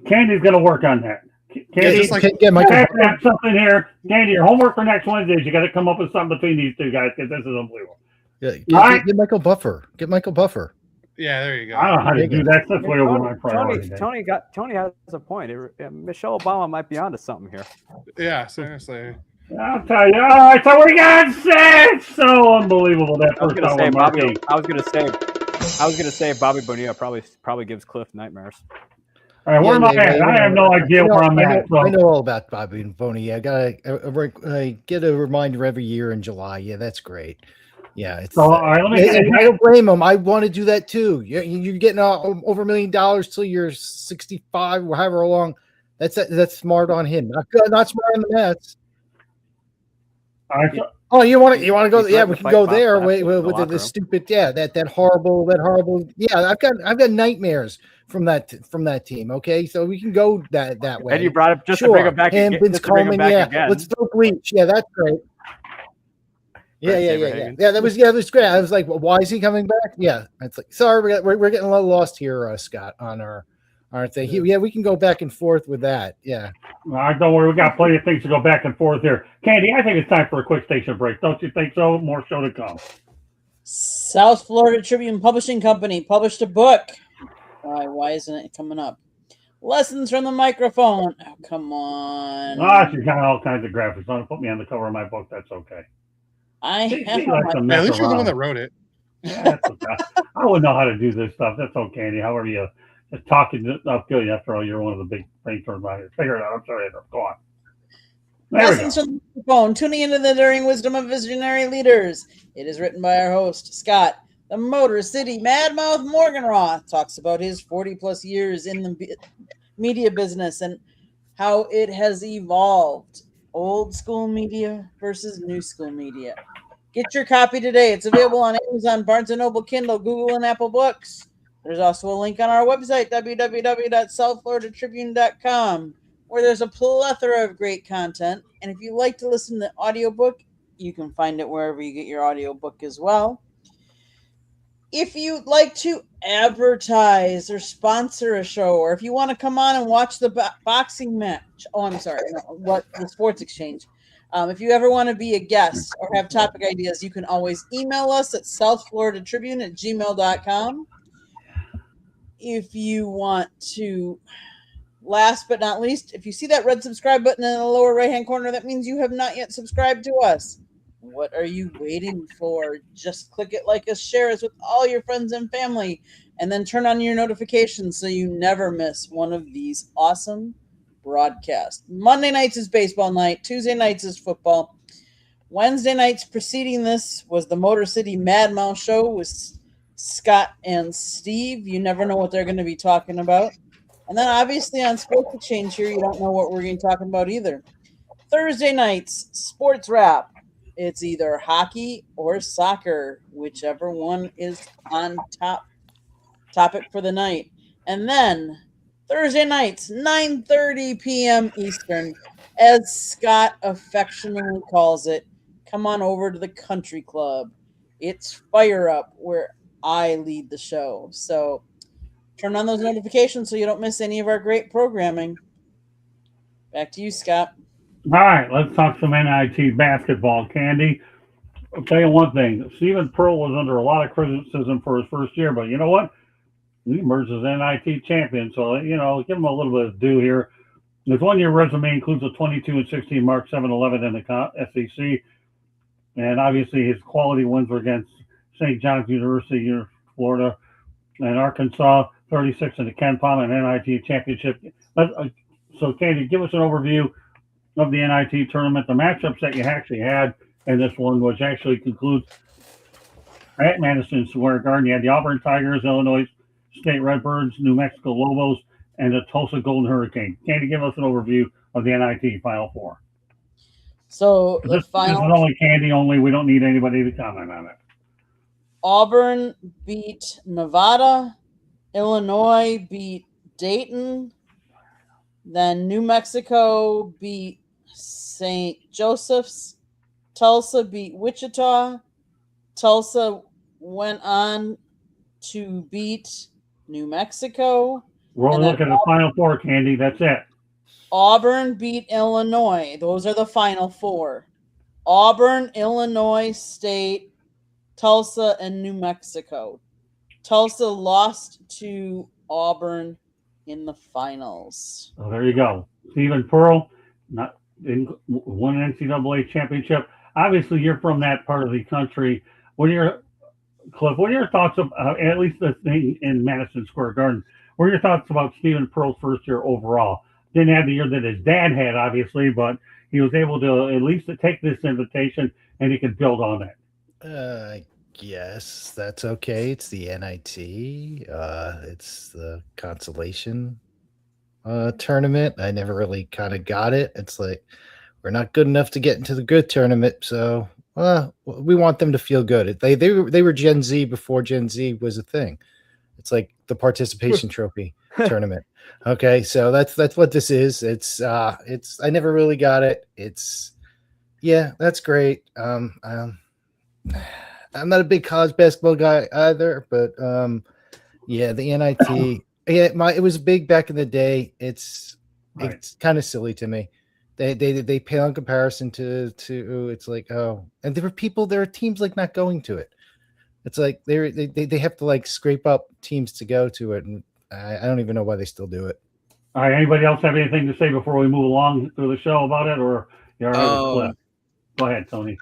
A: Candy's gonna work on that. Candy, have something here. Candy, your homework for next Wednesday is you got to come up with something between these two guys because this is unbelievable.
E: Yeah, get Michael Buffer.
D: Yeah, there you go.
A: I don't know how to do that. That's way over my priority.
G: Tony has a point. Michelle Obama might be onto something here.
D: Yeah, seriously.
A: I'll tell you. All right, so we got 6. So unbelievable that first time.
G: I was gonna say. I was gonna say Bobby Bonilla probably gives Cliff nightmares.
A: All right, where am I at? I have no idea where I'm at.
E: I know all about Bobby and Boney. I gotta get a reminder every year in July. Yeah, that's great. Yeah, it's.
A: So, all right, let me
E: I don't blame him. I want to do that too. You're getting over $1 million till you're 65, or however long. That's smart on him. Not smart on the Mets.
A: All right,
E: Oh, you want to go? Yeah, we can go there
G: with
E: with the stupid. Yeah, that horrible. Yeah, I've got nightmares from that team. Okay, so we can go that way.
G: And you brought up just to bring him back again.
E: Vince Coleman. Yeah, again. Let's throw bleach. Yeah, that's great. Yeah. That was great. I was like, well, why is he coming back? Yeah, it's like, sorry, we're getting a little lost here, Scott, on our thing. Yeah, we can go back and forth with that. Yeah.
A: All right, don't worry. We got plenty of things to go back and forth here. Candy, I think it's time for a quick station break. Don't you think so? More show to come.
F: South Florida Tribune Publishing Company published a book. Why isn't it coming up? Lessons from the Microphone. Oh, come on.
A: She's got all kinds of graphics. Don't put me on the cover of my book. That's okay.
D: At least you're the one that wrote it.
A: Yeah, that's okay. I wouldn't know how to do this stuff. That's okay, Candy. However you just talking, I'll kill you. After all, you're one of the big brainstorms out here. Figure it out. I'm sorry. Go on.
F: Lessons from the phone, tuning into the enduring wisdom of visionary leaders. It is written by our host, Scott, the Motor City Madmouth Morganroth. Talks about his 40-plus years in the media business and how it has evolved. Old school media versus new school media. Get your copy today. It's available on Amazon, Barnes & Noble, Kindle, Google, and Apple Books. There's also a link on our website, www.southfloridatribune.com, where there's a plethora of great content. And if you like to listen to the audiobook, you can find it wherever you get your audiobook as well. If you'd like to advertise or sponsor a show, or if you want to come on and watch the boxing match, the Sports Exchange. If you ever want to be a guest or have topic ideas, you can always email us at southfloridatribune@gmail.com. If you want to, last but not least, if you see that red subscribe button in the lower right-hand corner, that means you have not yet subscribed to us. What are you waiting for? Just click it, like us, share us with all your friends and family, and then turn on your notifications so you never miss one of these awesome broadcasts. Monday nights is baseball night. Tuesday nights is football. Wednesday nights preceding this was the Motor City Madmouth Show with Scott and Steve. You never know what they're going to be talking about. And then obviously on Sports Exchange here, you don't know what we're going to be talking about either. Thursday nights, Sports Wrap. It's either hockey or soccer, whichever one is on topic for the night. And then Thursday nights, 9:30 p.m. Eastern, as Scott affectionately calls it, come on over to the Country Club. It's Fire Up, where I lead the show. So turn on those notifications so you don't miss any of our great programming. Back to you, Scott.
A: All right, let's talk some NIT basketball, Candy. I'll tell you one thing. Stephen Pearl was under a lot of criticism for his first year, but you know what? He emerged as NIT champion, so, give him a little bit of due here. His one-year resume includes a 22-16 mark, 7-11 in the SEC, and obviously his quality wins were against St. John's University, Florida, and Arkansas, 36 in the Ken Palm and NIT championship. So, Candy, give us an overview of the NIT tournament, the matchups that you actually had in this one, which actually concludes at Madison Square Garden. You had the Auburn Tigers, Illinois State Redbirds, New Mexico Lobos, and the Tulsa Golden Hurricane. Candy, give us an overview of the NIT Final Four.
F: So
A: this is only Candy only. We don't need anybody to comment on it.
F: Auburn beat Nevada. Illinois beat Dayton. Then New Mexico beat St. Joseph's. Tulsa beat Wichita. Tulsa went on to beat New Mexico.
A: We're only looking at the Final Four, Candy. That's it.
F: Auburn beat Illinois. Those are the Final Four. Auburn, Illinois State, Tulsa, and New Mexico. Tulsa lost to Auburn in the finals.
A: Oh, there you go. Stephen Pearl won an NCAA championship. Obviously, you're from that part of the country. What are your Cliff, what are your thoughts of at least the thing in Madison Square Garden? What are your thoughts about Stephen Pearl's first year overall? Didn't have the year that his dad had, obviously, but he was able to at least to take this invitation and he could build on it.
E: I guess that's okay. It's the NIT. It's the consolation tournament. I never really kind of got it. It's like we're not good enough to get into the good tournament, so we want them to feel good. They were Gen Z before Gen Z was a thing. It's like the participation trophy tournament. Okay, so that's what this is. It's I never really got it. That's great. I'm not a big college basketball guy either, but the NIT. It was big back in the day. It's kind of silly to me. They pale in comparison to it's like, oh, and there are teams like not going to it. It's like they have to like scrape up teams to go to it, and I don't even know why they still do it.
A: All right. Anybody else have anything to say before we move along through the show about it, or you're all right with Cliff? Go ahead, Tony.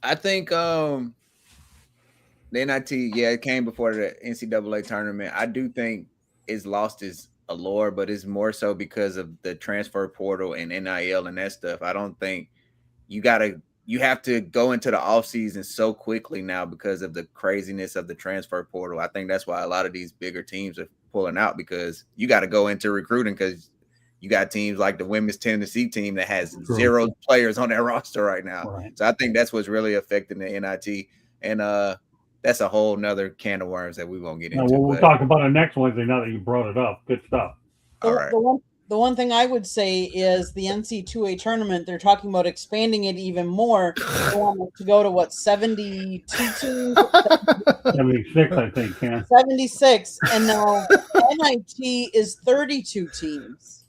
J: I think the NIT, it came before the NCAA tournament. I do think it's lost its allure, but it's more so because of the transfer portal and NIL and that stuff. I don't think you have to go into the offseason so quickly now because of the craziness of the transfer portal. I think that's why a lot of these bigger teams are pulling out, because you got to go into recruiting, because you got teams like the women's Tennessee team that has 0 players on their roster right now. Right. So I think that's what's really affecting the NIT. And that's a whole nother can of worms that we won't get into.
A: We'll talk about it next Wednesday now that you brought it up. Good stuff.
J: All right.
F: The one thing I would say is the NC2A tournament, they're talking about expanding it even more. They want to go to 72 teams?
A: 76, I think, yeah.
F: 76, and now NIT is 32 teams.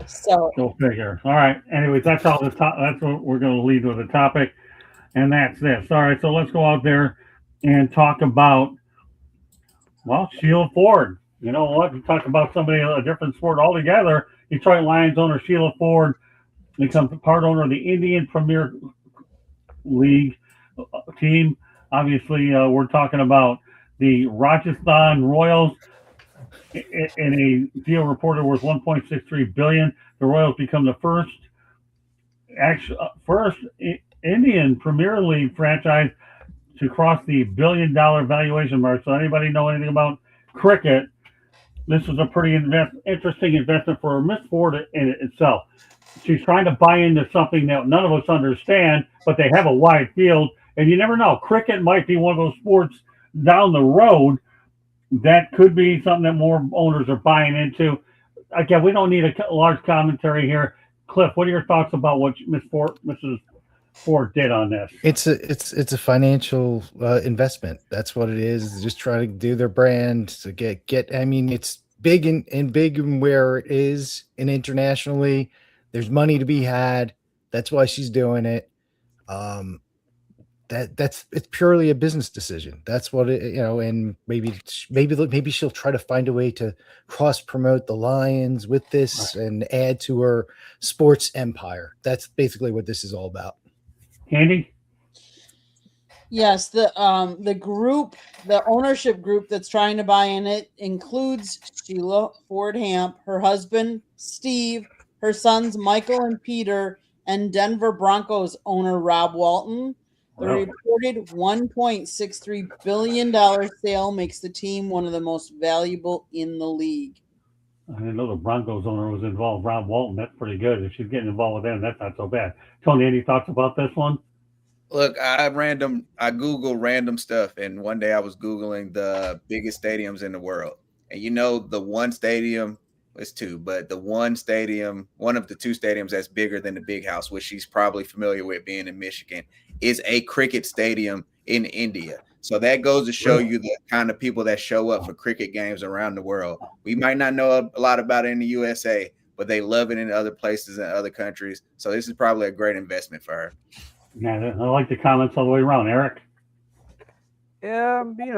F: So
A: go figure. All right. Anyways, that's all that's what we're going to lead with the topic, and that's this. All right. So let's go out there and talk about Sheila Ford. You know what? We talk about somebody a different sport altogether. Detroit Lions owner Sheila Ford becomes part owner of the Indian Premier League team. Obviously, we're talking about the Rajasthan Royals. In a deal reported worth $1.63 billion, the Royals become the first Indian Premier League franchise to cross the $1 billion valuation mark. So, anybody know anything about cricket? This was a pretty interesting investment for Miss Ford in itself. She's trying to buy into something that none of us understand, but they have a wide field, and you never know. Cricket might be one of those sports down the road that could be something that more owners are buying into. Again, we don't need a large commentary here. Cliff, what are your thoughts about what Mrs. Ford did on this?
E: It's a financial investment. That's what it is. It's just trying to do their brand to get. I mean, it's big and big where it is, and internationally, there's money to be had. That's why she's doing it. It's purely a business decision. That's what it, and maybe she'll try to find a way to cross promote the Lions with this and add to her sports empire. That's basically what this is all about.
A: Andy?
F: Yes, the ownership group that's trying to buy in it includes Sheila Ford Hamp, her husband Steve, her sons Michael and Peter, and Denver Broncos owner Rob Walton. The reported $1.63 billion sale makes the team one of the most valuable in the league.
A: I didn't know the Broncos owner was involved. Rob Walton, that's pretty good. If she's getting involved with them, that's not so bad. Tony, any thoughts about this one?
J: Look, I Googled random stuff, and one day I was Googling the biggest stadiums in the world. And the one stadium, it's 2, but the one of the 2 stadiums that's bigger than the Big House, which she's probably familiar with being in Michigan, is a cricket stadium in India. So that goes to show you the kind of people that show up for cricket games around the world. We might not know a lot about it in the USA, but they love it in other places and other countries. So this is probably a great investment for her.
A: Yeah, I like the comments all the way around. Eric?
G: Yeah, I think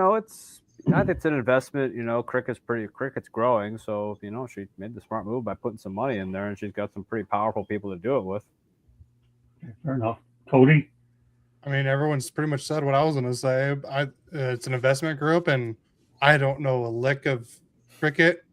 G: it's an investment. Cricket's growing. So, she made the smart move by putting some money in there, and she's got some pretty powerful people to do it with.
A: Fair enough. Cody?
D: I mean, everyone's pretty much said what I was going to say. It's an investment group, and I don't know a lick of cricket.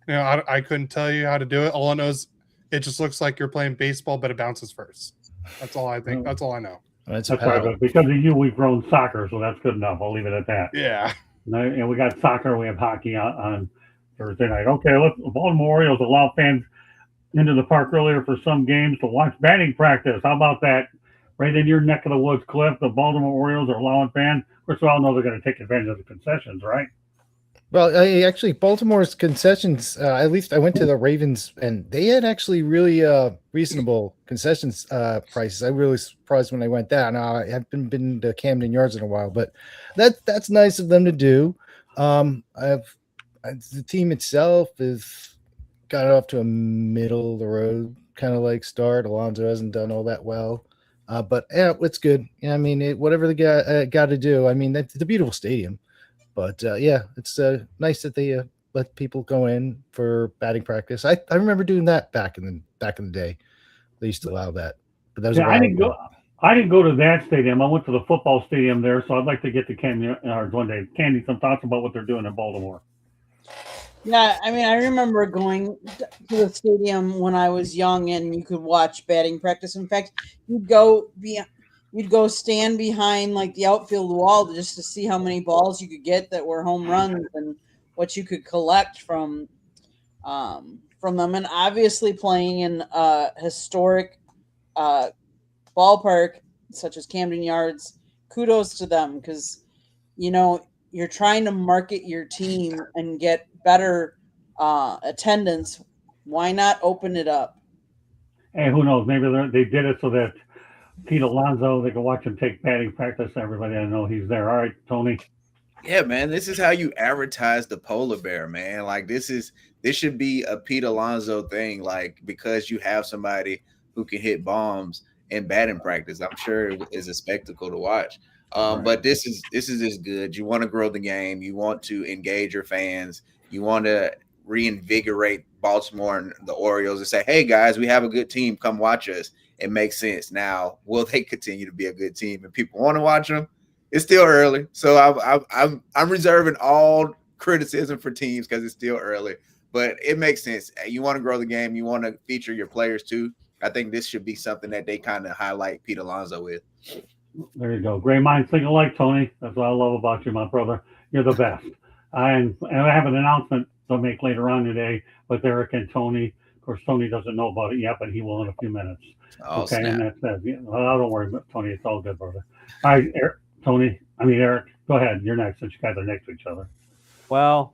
D: I couldn't tell you how to do it. All I know is it just looks like you're playing baseball, but it bounces first. That's all I think. That's all I know.
E: That's
A: right. But because of you, we've grown soccer, so that's good enough. I'll leave it at that.
D: Yeah.
A: And we got soccer. We have hockey on Thursday night. Okay, let's. Baltimore Orioles allow fans into the park earlier for some games to watch batting practice. How about that? Right in your neck of the woods, Cliff. The Baltimore Orioles are allowing fans. Of course, we all know they're going to take advantage of the concessions, right?
E: Well, actually, Baltimore's concessions, at least I went to the Ravens, and they had actually really reasonable concessions prices. I really surprised when I went there. Now, I haven't been to Camden Yards in a while, but that's nice of them to do. The team itself is got off to a middle of the road kind of like start. Alonso hasn't done all that well. But yeah, it's good. Yeah, I mean, whatever they got to do. I mean, it's a beautiful stadium. But yeah, it's nice that they let people go in for batting practice. I remember doing that back in the day. They used to allow that. But that was
A: I didn't go to that stadium. I went to the football stadium there, so I'd like to get to Camden Yards one day. Candy, some thoughts about what they're doing in Baltimore?
F: Yeah, I mean, I remember going to the stadium when I was young, and you could watch batting practice. In fact, you'd go stand behind like the outfield wall just to see how many balls you could get that were home runs and what you could collect from them. And obviously, playing in a historic ballpark such as Camden Yards, kudos to them, because you're trying to market your team and get better attendance. Why not open it up?
A: And who knows? Maybe they did it so that Pete Alonso, they can watch him take batting practice. Everybody, I know he's there. All right, Tony.
J: Yeah, man, this is how you advertise the polar bear, man. Like this should be a Pete Alonso thing, like because you have somebody who can hit bombs in batting practice. I'm sure it is a spectacle to watch. But this is just good. You want to grow the game. You want to engage your fans. You want to reinvigorate Baltimore and the Orioles and say, hey, guys, we have a good team. Come watch us. It makes sense. Now, will they continue to be a good team and people want to watch them? It's still early. So I'm reserving all criticism for teams because it's still early. But it makes sense. You want to grow the game. You want to feature your players too. I think this should be something that they kind of highlight Pete Alonso with.
A: There you go. Great minds think alike, Tony. That's what I love about you, my brother. You're the best. And I have an announcement to make later on today with Eric and Tony. Of course, Tony doesn't know about it yet, but he will in a few minutes.
J: Oh,
A: okay,
J: snap.
A: And that's it. Yeah, well, don't worry about Tony. It's all good, brother. All right, Eric, go ahead. You're next since you guys are next to each other.
G: Well,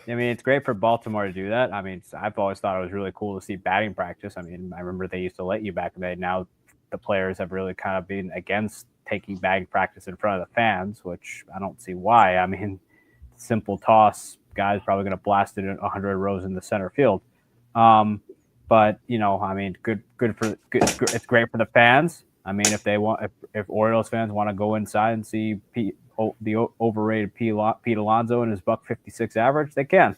G: I mean, it's great for Baltimore to do that. I mean, I've always thought it was really cool to see batting practice. I mean, I remember they used to let you back in the day. Now the players have really kind of been against taking batting practice in front of the fans, which I don't see why. I mean, simple toss, guy's probably going to blast it in 100 rows in the center field. But I mean, good. It's great for the fans. I mean, if Orioles fans want to go inside and see the overrated Pete Alonso and his $156 average, they can.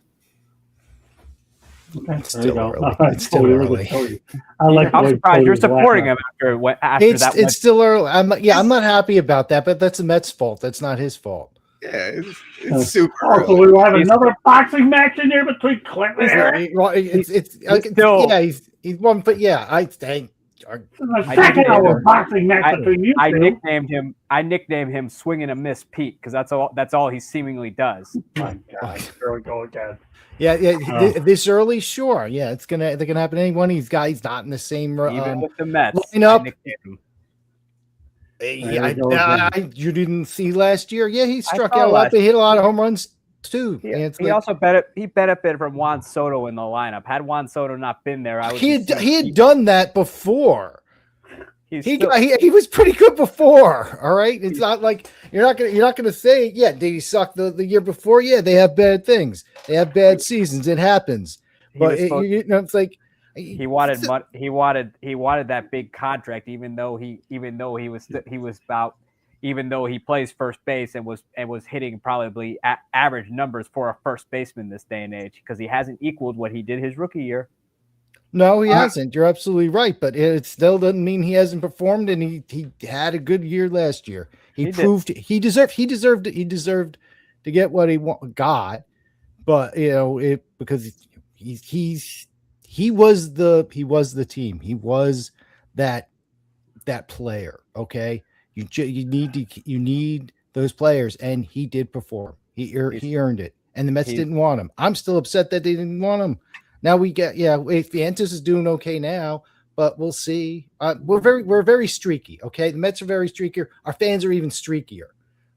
A: Okay,
E: it's still early.
A: It's still early. I'm
G: surprised you're supporting him after that.
E: It's still early. I'm not happy about that, but that's the Mets' fault. That's not his fault.
J: Yeah, it's super early.
A: So we will have another boxing match in there between Cliff and Eric.
E: He's one, but yeah, I think.
A: Boxing match between you two.
G: I nicknamed him Swing and a Miss Pete because that's all he seemingly does.
A: My God, there we go again.
E: Yeah. This early, sure. Yeah, they're gonna happen to anyone. He's not in the same
G: even with the Mets
E: lineup. You didn't see last year. Yeah, he struck out a lot. They hit a lot of home runs too.
G: He also benefited from Juan Soto in the lineup. Had Juan Soto not been there,
E: he had done that before. He was pretty good before. All right, it's not like you're not gonna say, yeah, did he suck the year before? Yeah, they have bad things. They have bad seasons. It happens. But it's like
G: he wanted that big contract, even though he plays first base and was hitting probably average numbers for a first baseman this day and age because he hasn't equaled what he did his rookie year.
E: No, he hasn't. You're absolutely right, but it still doesn't mean he hasn't performed. And he had a good year last year. He proved he deserved to get what got. But because he was the team. He was that player. Okay, you need those players, and he did perform. He earned it, and the Mets didn't want him. I'm still upset that they didn't want him. Now we get Fientos is doing okay now, but we'll see. We're very streaky. Okay, the Mets are very streaky. Our fans are even streakier.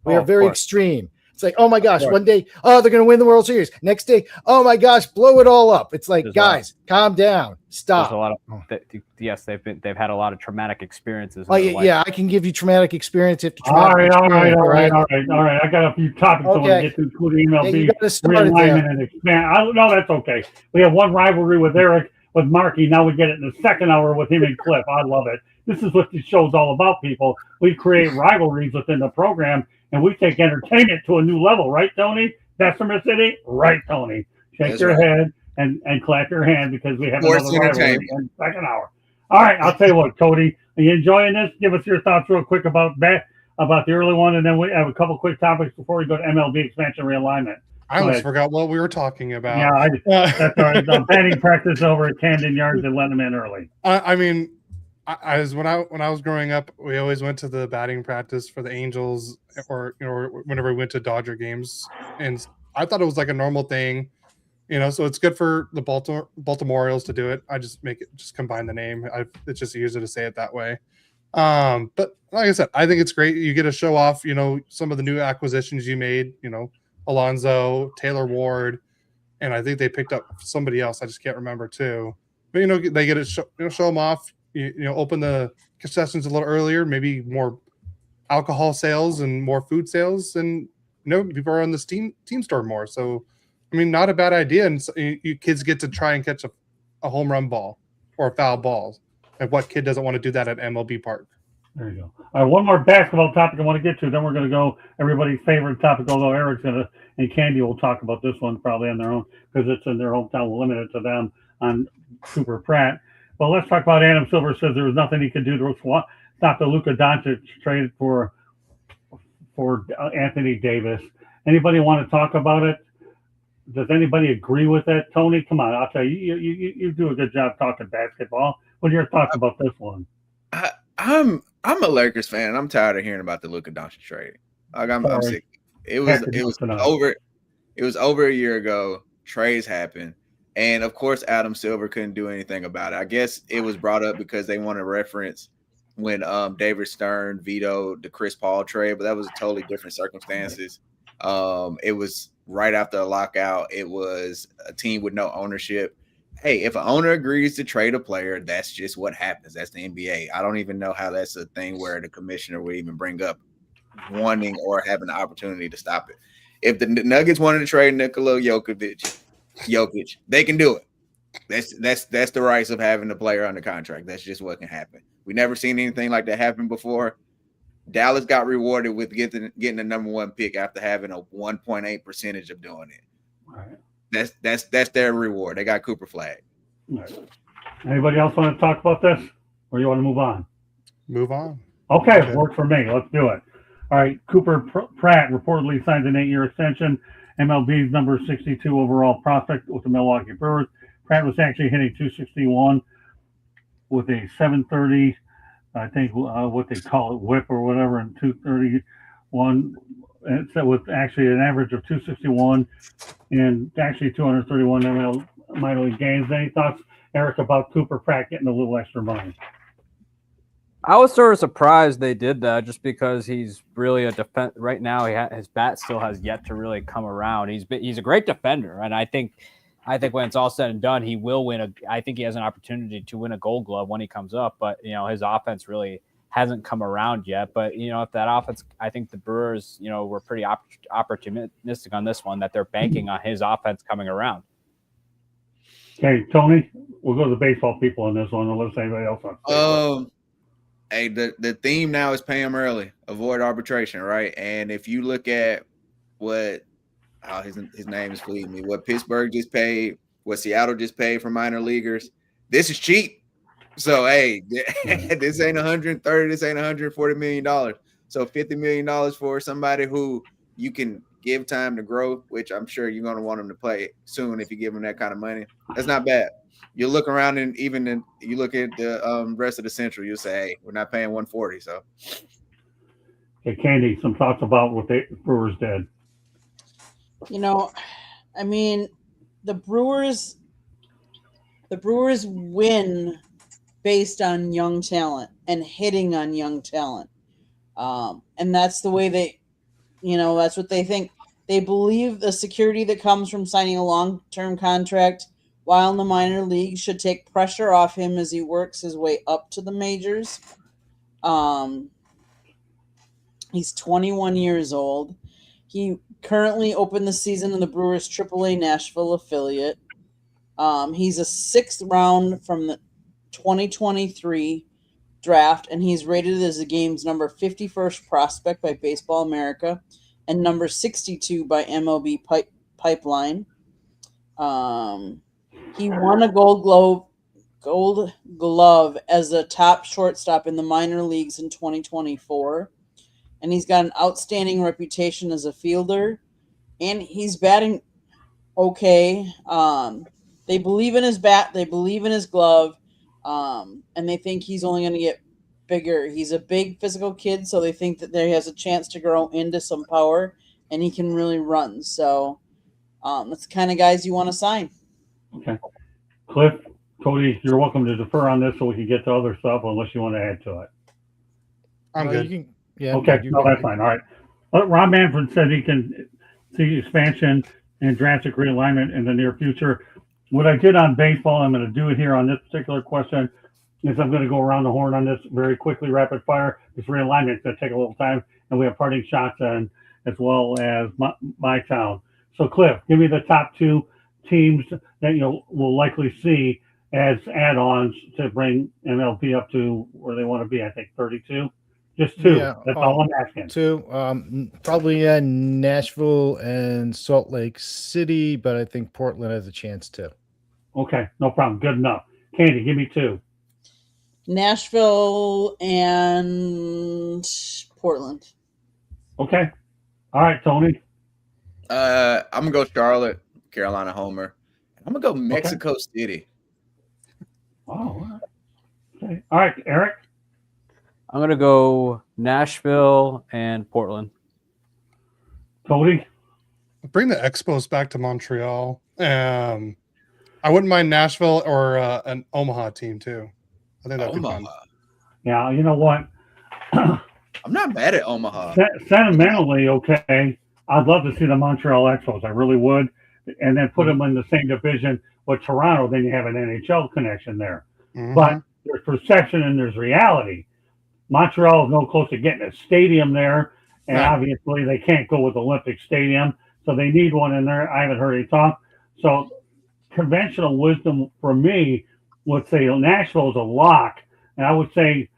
E: We are very extreme. It's like, oh my gosh, one day, they're going to win the World Series. Next day, oh my gosh, blow it all up. It's like, guys, calm down, stop.
G: There's a lot of yes, they've had a lot of traumatic experiences.
E: Yeah, I can give you traumatic experience if
A: all right. I got a few topics I want to get to, including MLB realignment and expand. No, that's okay. We have one rivalry with Eric with Markey. Now we get it in the second hour with him and Cliff. I love it. This is what this show's all about, people. We create rivalries within the program. And we take entertainment to a new level, right, Tony? Bessemer City? Right, Tony. Shake your head and clap your hand because we have another rivalry in the second hour. All right, I'll tell you what, Cody. Are you enjoying this? Give us your thoughts real quick about the early one, and then we have a couple quick topics before we go to MLB expansion realignment.
D: I almost forgot what we were talking about.
A: Yeah, that's all right. The batting practice over at Camden Yards and let them in early.
D: I mean, when I was growing up, we always went to the batting practice for the Angels, or whenever we went to Dodger games, and I thought it was like a normal thing, So it's good for the Baltimore Orioles to do it. I just combine the name. It's just easier to say it that way. But like I said, I think it's great. You get to show off, some of the new acquisitions you made. Alonso, Taylor Ward, and I think they picked up somebody else. I just can't remember too. But they get to show them off. Open the concessions a little earlier, maybe more alcohol sales and more food sales, and people are on this team store more. So, I mean, not a bad idea. And so, you kids get to try and catch a home run ball or a foul ball. And what kid doesn't want to do that at MLB Park?
A: There you go. All right, one more basketball topic I want to get to. Then we're going to go everybody's favorite topic. Although Eric's and Candy will talk about this one probably on their own because it's in their hometown. We'll limit it to them on Cooper Pratt. Well, let's talk about Adam Silver says there was nothing he could do to stop the Luka Doncic trade for Anthony Davis. Anybody want to talk about it? Does anybody agree with it? Tony, come on. I'll tell you, you do a good job talking basketball. What are your thoughts about this one?
J: I'm a Lakers fan, and I'm tired of hearing about the Luka Doncic trade. I'm sick. It was over a year ago. Trades happened. And, of course, Adam Silver couldn't do anything about it. I guess it was brought up because they want to reference when David Stern vetoed the Chris Paul trade, but that was totally different circumstances. It was right after a lockout. It was a team with no ownership. Hey, if an owner agrees to trade a player, that's just what happens. That's the NBA. I don't even know how that's a thing where the commissioner would even bring up wanting or having the opportunity to stop it. If the Nuggets wanted to trade Nikola Jokic, they can do it. That's the rights of having the player under contract. That's just what can happen. We never seen anything like that happen before. Dallas got rewarded with getting the number one pick after having a 1.8% of doing it. Right. That's their reward. They got Cooper flag.
A: Right. Anybody else want to talk about this, or you want to move on?
D: Move on.
A: Okay, works for me. Let's do it. All right, Cooper Pratt reportedly signs an 8-year extension. MLB's number 62 overall prospect with the Milwaukee Brewers. Pratt was actually hitting 261 with a 730, I think what they call it, whip or whatever, and 231. And so with actually an average of 261 and actually 231 minor league games. Any thoughts, Eric, about Cooper Pratt getting a little extra money?
G: I was sort of surprised they did that just because he's really a defense right now. His bat still has yet to really come around. He's a great defender, and I think when it's all said and done, he will win. I think he has an opportunity to win a Gold Glove when he comes up. But his offense really hasn't come around yet. But if that offense, I think the Brewers, were pretty opportunistic on this one, that they're banking on his offense coming around.
A: Okay, Tony, we'll go to the baseball people on this one, unless anybody else wants.
J: Hey, the theme now is pay him early, avoid arbitration, right? And if you look at what his name is fleeting me, what Pittsburgh just paid, what Seattle just paid for minor leaguers, this is cheap. So hey, this ain't 130, this ain't 140 million dollars. So $50 million for somebody who you can give time to grow, which I'm sure you're gonna want them to play soon if you give them that kind of money. That's not bad. You look around and you look at the rest of the Central, you'll say, hey, we're not paying 140. So
A: Okay, Candy, some thoughts about what the Brewers did.
F: You know, I mean, the Brewers win based on young talent and hitting on young talent. And that's the way that's what they think. They believe the security that comes from signing a long-term contract while in the minor leagues should take pressure off him as he works his way up to the majors. He's 21 years old. He currently opened the season in the Brewers AAA Nashville affiliate. He's a 6th round from the 2023 draft, and he's rated as the game's number 51st prospect by Baseball America and number 62 by MLB Pipeline. He won a Gold Glove as a top shortstop in the minor leagues in 2024, and he's got an outstanding reputation as a fielder, and he's batting okay. They believe in his bat, they believe in his glove, and they think he's only going to get bigger. He's a big physical kid, so they think that he has a chance to grow into some power, and he can really run. So that's the kind of guys you want to sign.
A: Okay. Cliff, Cody, you're welcome to defer on this so we can get to other stuff unless you want to add to it.
D: I'm good.
A: Okay, no, that's fine. All right. Rob Manfred said he can see expansion and drastic realignment in the near future. What I did on baseball, I'm going to do it here on this particular question, is I'm going to go around the horn on this very quickly, rapid fire. This realignment is going to take a little time, and we have parting shots and as well as my town. So, Cliff, give me the top 2 teams that will likely see as add-ons to bring MLB up to where they want to be. I think 32. Just 2.
E: Yeah,
A: that's all I'm asking.
E: 2. Probably Nashville and Salt Lake City, but I think Portland has a chance too.
A: Okay, no problem. Good enough. Candy, give me 2.
F: Nashville and Portland.
A: Okay. All right, Tony.
J: I'm gonna go Charlotte, Carolina homer. I'm gonna go Mexico City.
A: Oh, okay. All right, Eric.
G: I'm going to go Nashville and Portland.
A: Cody?
D: Bring the Expos back to Montreal. I wouldn't mind Nashville or an Omaha team, too. I think that'd be fun.
A: Yeah, you know what?
J: I'm not bad at Omaha.
A: Sentimentally, okay. I'd love to see the Montreal Expos. I really would. And then put them in the same division with Toronto. Then you have an NHL connection there.
D: Mm-hmm.
A: But there's perception and there's reality. Montreal is no close to getting a stadium there, and obviously they can't go with Olympic Stadium, so they need one in there. I haven't heard any talk. So conventional wisdom for me would say Nashville is a lock, and I would say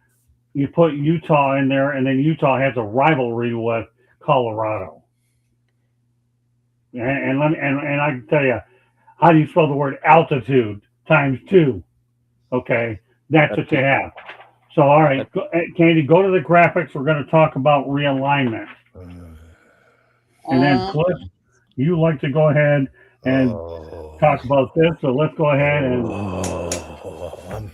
A: you put Utah in there, and then Utah has a rivalry with Colorado. And I can tell you, how do you spell the word altitude times 2? Okay, that's what you have. So, all right, Candy, go to the graphics. We're going to talk about realignment. And then, Cliff, you like to go ahead and talk about this. So let's go ahead and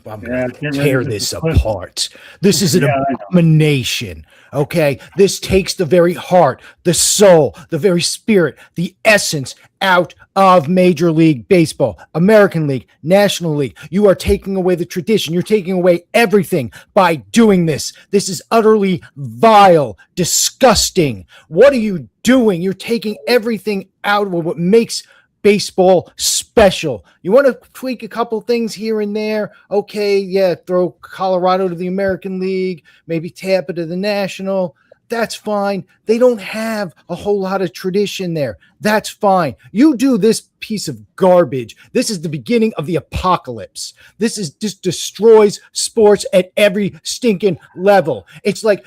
E: I'm going to tear this apart. This is an abomination. Okay, this takes the very heart, the soul, the very spirit, the essence out of Major League Baseball, American League, National League. You are taking away the tradition. You're taking away everything by doing this. This is utterly vile, disgusting. What are you doing? You're taking everything out of what makes baseball special. You want to tweak a couple things here and there. Okay, yeah, throw Colorado to the American League, maybe Tampa to the National. That's fine. They don't have a whole lot of tradition there. That's fine. You do this piece of garbage. This is the beginning of the apocalypse. This is just destroys sports at every stinking level. It's like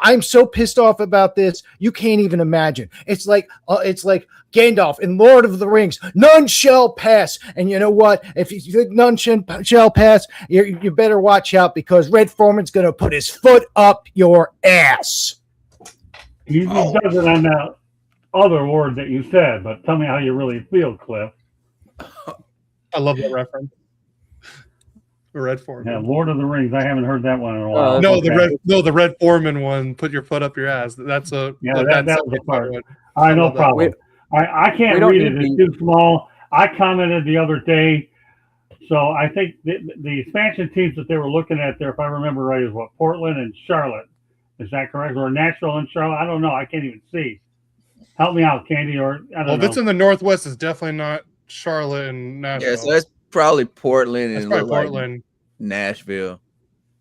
E: I'm so pissed off about this. You can't even imagine. It's like Gandalf in Lord of the Rings. None shall pass. And you know what? If you think none shall pass, you better watch out, because Red Foreman's going to put his foot up your ass.
A: He does it on that other word that you said, but tell me how you really feel, Cliff.
D: I love that reference. Red Foreman.
A: Yeah, Lord of the Rings. I haven't heard that one in a while.
D: The Red Foreman one. Put your foot up your ass. That's a
A: that was the part. I no problem. I can't read it. It's too small. I commented the other day. So I think the expansion teams that they were looking at there, if I remember right, is what, Portland and Charlotte. Is that correct? Or Nashville and Charlotte? I don't know. I can't even see. Help me out, Candy. Or I don't know.
D: If it's in the Northwest, it's definitely not Charlotte and Nashville.
J: Yeah, so that's probably Portland and
D: Portland.
J: Like Nashville.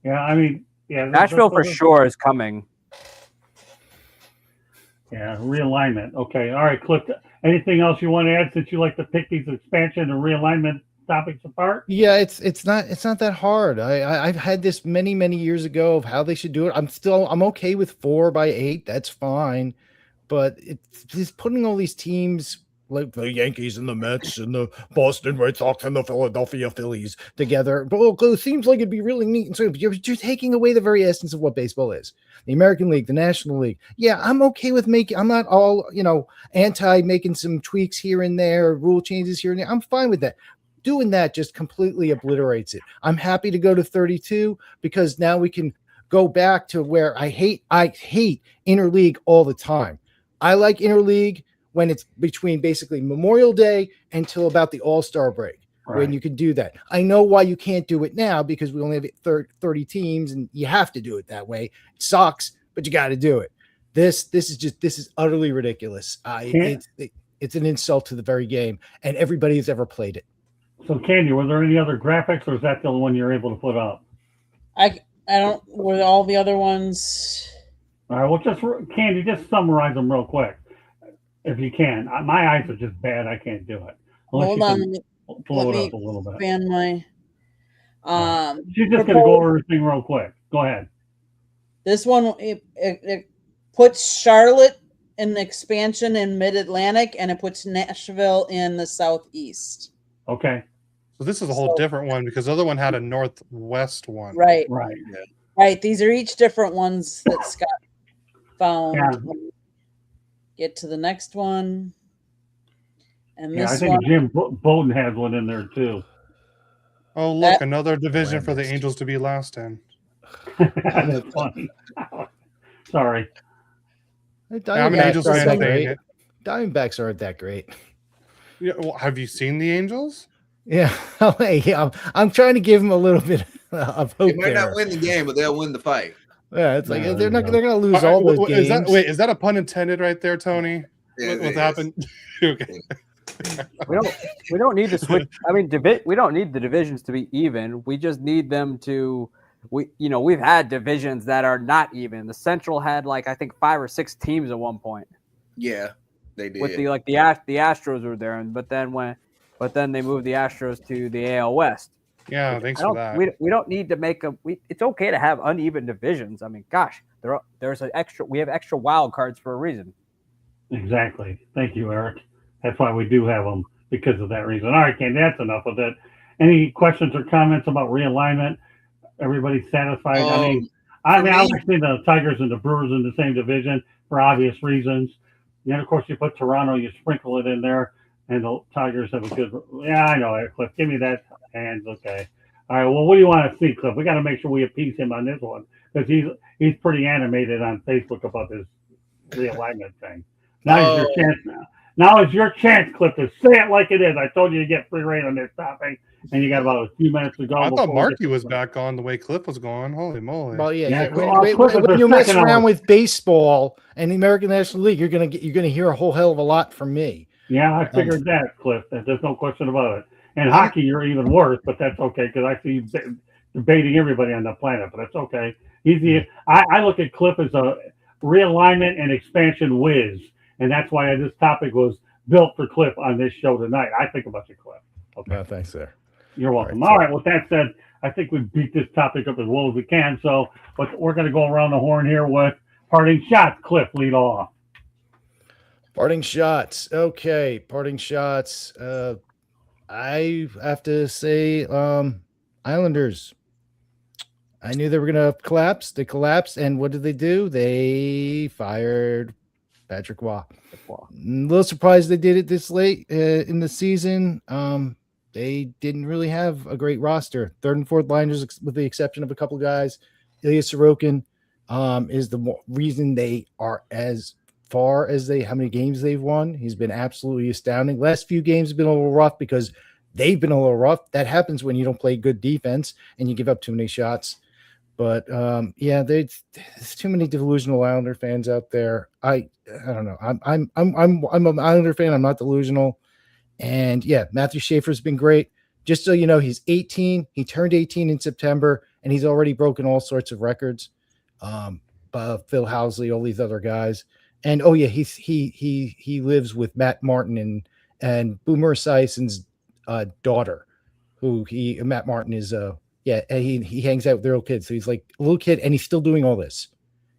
A: Yeah, I mean, yeah.
G: Nashville for sure is coming.
A: Yeah, realignment. Okay, all right, Cliff. Anything else you want to add, since you like to pick these expansion and realignment topics apart?
E: Yeah, it's not that hard. I've had this many years ago of how they should do it. I'm okay with 4x8. That's fine. But it's just putting all these teams like the Yankees and the Mets and the Boston Red Sox and the Philadelphia Phillies together. But it seems like it'd be really neat. And so you're taking away the very essence of what baseball is. The American League, the National League. Yeah, I'm okay with I'm not all, anti making some tweaks here and there, rule changes here and there. I'm fine with that. Doing that just completely obliterates it. I'm happy to go to 32 because now we can go back to where I hate interleague all the time. I like interleague when it's between basically Memorial Day until about the All-Star break, when you can do that. I know why you can't do it now, because we only have 30 teams and you have to do it that way. It sucks, but you got to do it. This is utterly ridiculous. It's an insult to the very game, and everybody who's ever played it.
A: So, Candy, were there any other graphics, or is that the only one you're able to put up?
F: I don't. With all the other ones.
A: All right. Well, Candy, just summarize them real quick, if you can. My eyes are just bad. I can't do it.
F: Hold on.
A: Blow it up a little bit.
F: Expand my.
A: She's just going to go over everything real quick. Go ahead.
F: This one it puts Charlotte in the expansion in Mid-Atlantic, and it puts Nashville in the Southeast.
A: Okay.
D: So this is a whole different one, because the other one had a Northwest one.
F: Right.
A: Yeah.
F: Right. These are each different ones that Scott found.
A: Yeah.
F: Get to the next one. And
A: I
F: this
A: think
F: one,
A: Jim Bowden has one in there too.
D: Oh, look, another division for the Angels to be last in.
A: That's funny. Sorry.
D: I'm an Angels fan.
E: Diamondbacks aren't that great.
D: Yeah, well, have you seen the Angels?
E: Yeah, I'm trying to give them a little bit of hope.
J: They might not win the game, but they'll win the fight.
E: Yeah, it's like they're going to lose all those games.
D: Is that a pun intended right there, Tony?
J: Yeah,
D: what happened? Okay.
G: We don't need to switch. I mean, we don't need the divisions to be even. We just need them to. We've had divisions that are not even. The Central had I think 5 or 6 teams at one point.
J: Yeah, they did.
G: With the Astros were there, but then they moved the Astros to the AL West.
D: Yeah, thanks for that.
G: We don't need to make it's okay to have uneven divisions. I mean, gosh, we have extra wild cards for a reason.
A: Exactly. Thank you, Eric. That's why we do have them, because of that reason. All right, Ken, that's enough of it. Any questions or comments about realignment? Everybody satisfied? I like seeing the Tigers and the Brewers in the same division for obvious reasons. Then, of course, you put Toronto, you sprinkle it in there, and the Tigers have a good. Yeah, I know, Cliff. Give me that hands. Okay. All right. Well, what do you want to see, Cliff? We got to make sure we appease him on this one, because he's pretty animated on Facebook about this realignment thing. Now is your chance. Now is your chance, Cliff, to say it like it is. I told you to get free reign on this topic, and you got about a few minutes to go.
D: I thought Marky was back on the way Cliff was going. Holy moly!
E: Well, yeah. When you mess around with baseball and the American National League, you're gonna hear a whole hell of a lot from me.
A: Yeah, I figured that, Cliff. There's no question about it. And hockey, you're even worse, but that's okay, because I see you debating everybody on the planet, but that's okay. I look at Cliff as a realignment and expansion whiz. and that's why this topic was built for Cliff on this show tonight. I think about you, Cliff. Okay.
K: Thanks, sir.
A: You're welcome. All right. With that said, I think we beat this topic up as well as we can. So we're going to go around the horn here with parting shots. Cliff, lead off.
E: Parting shots. Okay. Parting shots. I have to say, Islanders. I knew they were going to collapse. They collapsed. And what did they do? They fired Patrick Waugh. A little surprised they did it this late in the season. They didn't really have a great roster. Third and fourth liners, with the exception of a couple of guys. Ilya Sorokin is the reason they are as far as how many games they've won. He's been absolutely astounding. Last few games have been a little rough because they've been a little rough. That happens when you don't play good defense and you give up too many shots. But there's too many delusional Islander fans out there. I don't know. I'm an Islander fan. I'm not delusional. And yeah, Matthew Schaefer's been great. Just so you know, he's 18. He turned 18 in September, and he's already broken all sorts of records. Phil Housley, all these other guys. And oh yeah, he lives with Matt Martin and Boomer Esiason's daughter, who Matt Martin is he hangs out with their little kids. So he's like a little kid, and he's still doing all this.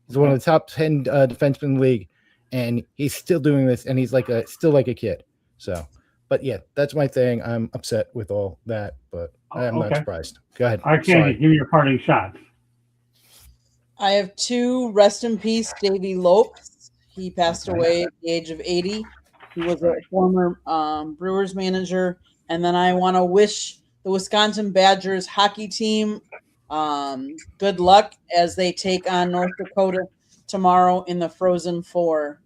E: He's one of the top 10 defensemen in the league, and he's still doing this, and he's still like a kid. So, but yeah, that's my thing. I'm upset with all that, but I'm not surprised. Go ahead.
A: All right, Candy, give me your parting shots.
F: I have two. Rest in peace, Davey Lopes. He passed away at the age of 80. He was a former Brewers manager. And then I want to wish the Wisconsin Badgers hockey team good luck as they take on North Dakota tomorrow in the Frozen Four.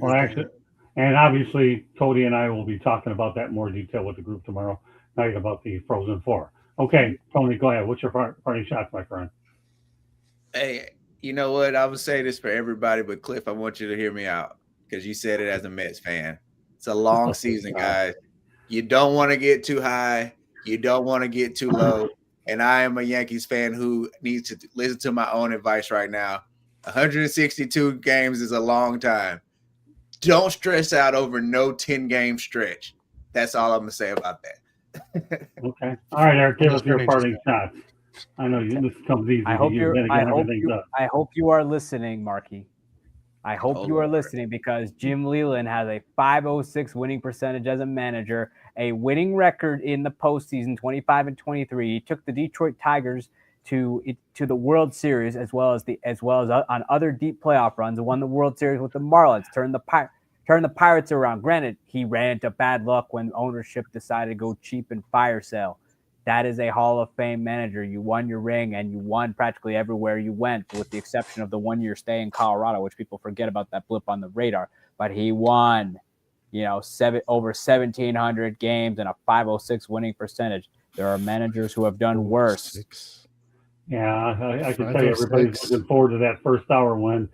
A: Well, actually, and obviously, Cody and I will be talking about that in more detail with the group tomorrow night about the Frozen Four. Okay, Tony, go ahead. What's your parting shots, my friend?
J: Hey, you know what? I would say this for everybody, but Cliff, I want you to hear me out because you said it as a Mets fan. It's a long season, guys. You don't want to get too high. You don't want to get too low. And I am a Yankees fan who needs to listen to my own advice right now. 162 games is a long time. Don't stress out over no 10-game stretch. That's all I'm going to say about that.
A: Okay. All right, Eric, give us your parting shots. I know this comes easy.
G: I hope you are listening, Marky. I hope you are listening because Jim Leland has a .506 winning percentage as a manager, a winning record in the postseason, 25-23. He took the Detroit Tigers to the World Series as well as on other deep playoff runs, and won the World Series with the Marlins. Turned the Pirates around. Granted, he ran into bad luck when ownership decided to go cheap and fire sale. That is a Hall of Fame manager. You won your ring, and you won practically everywhere you went, with the exception of the 1-year stay in Colorado, which people forget about that blip on the radar. But he won, over 1,700 games and a .506 winning percentage. There are managers who have done worse.
A: Yeah, I can tell you everybody's looking forward to that first hour when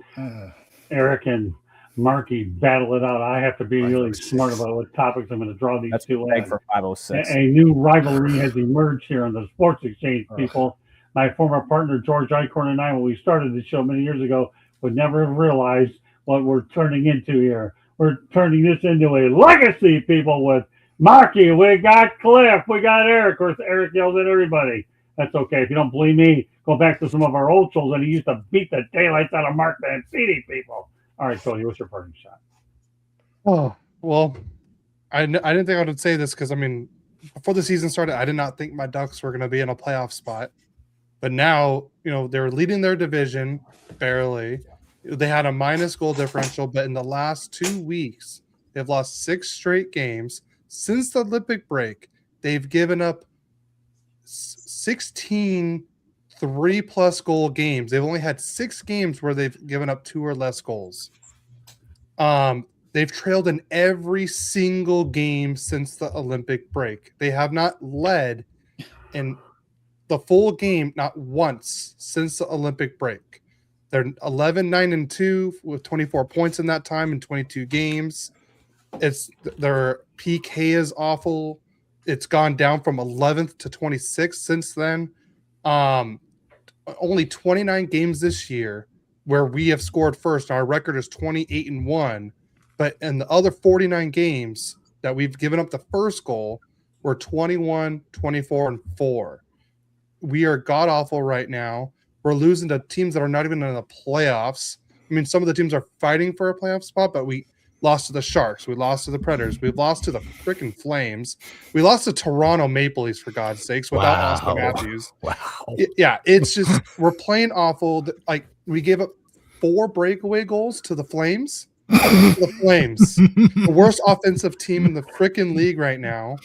A: Eric and Marky battle it out. I have to be really smart about what topics I'm going to draw these two in.
G: For 506.
A: A new rivalry has emerged here on the Sports Exchange, people. My former partner, George Eichhorn, and I, when we started the show many years ago, would never have realized what we're turning into here. We're turning this into a legacy, people, with Marky. We got Cliff. We got Eric. Of course, Eric yells at everybody. That's okay. If you don't believe me, go back to some of our old shows, and he used to beat the daylights out of Mark Mancini, people. All right, Tony, what's your parting shot?
D: Oh, well, I didn't think I would say this because, before the season started, I did not think my Ducks were going to be in a playoff spot. But now, they're leading their division barely. They had a minus goal differential, but in the last 2 weeks, they've lost 6 straight games. Since the Olympic break, they've given up 16 3+ goal games. They've only had 6 games where they've given up 2 or less goals. They've trailed in every single game since the Olympic break. They have not led in the full game not once since the Olympic break. They're 11-9-2 with 24 points in that time in 22 games. Their PK is awful. It's gone down from 11th to 26th since then. Only 29 games this year. where we have scored first. Our record is 28-1, but in the other 49 games that we've given up the first goal, we're 21, 24, and 4. We are god awful right now. We're losing to teams that are not even in the playoffs. I mean, some of the teams are fighting for a playoff spot, but we lost to the Sharks. We lost to the Predators. We lost to the freaking Flames. We lost to Toronto Maple Leafs, for God's sakes, without Austin Matthews.
K: Wow.
D: Yeah, it's just we're playing awful. Like, we gave up 4 breakaway goals to the Flames. The Flames, the worst offensive team in the freaking league right now.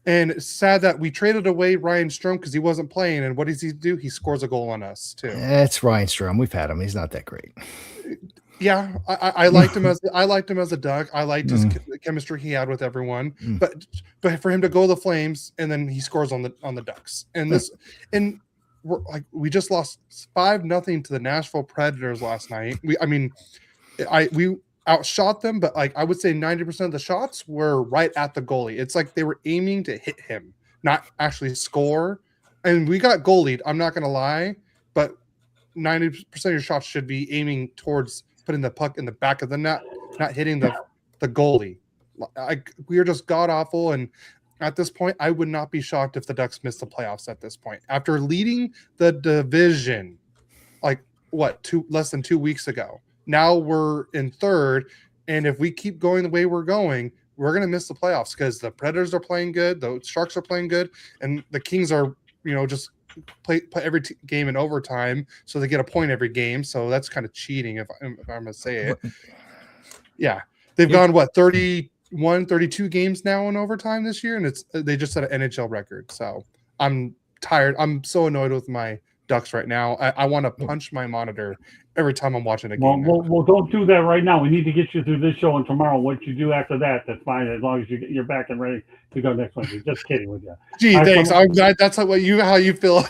D: And it's sad that we traded away Ryan Strome because he wasn't playing. And what does he do? He scores a goal on us too.
K: That's Ryan Strome. We've had him. He's not that great.
D: Yeah, I liked him as a Duck. I liked his chemistry he had with everyone. But for him to go to the Flames and then he scores on the Ducks. And we just lost 5-0 to the Nashville Predators last night. We outshot them, but like I would say 90% of the shots were right at the goalie. It's like they were aiming to hit him, not actually score. And we got goalied, I'm not gonna lie, but 90% of your shots should be aiming towards putting the puck in the back of the net, not hitting the goalie. We are just god awful, and at this point, I would not be shocked if the Ducks missed the playoffs at this point. After leading the division, less than 2 weeks ago. Now we're in third, and if we keep going the way we're going, we're going to miss the playoffs because the Predators are playing good, the Sharks are playing good, and the Kings are, just put every game in overtime, so they get a point every game. So that's kind of cheating, if I'm going to say it. Yeah, they've gone 31, 32 games now in overtime this year, and they just set an NHL record. So I'm tired. I'm so annoyed with my Ducks right now. I want to punch my monitor every time I'm watching a game.
A: Well, don't do that right now. We need to get you through this show and tomorrow. What you do after that, that's fine, as long as you're back and ready to go next Wednesday. Just kidding with you.
D: Gee, thanks. I'm glad that's how you feel.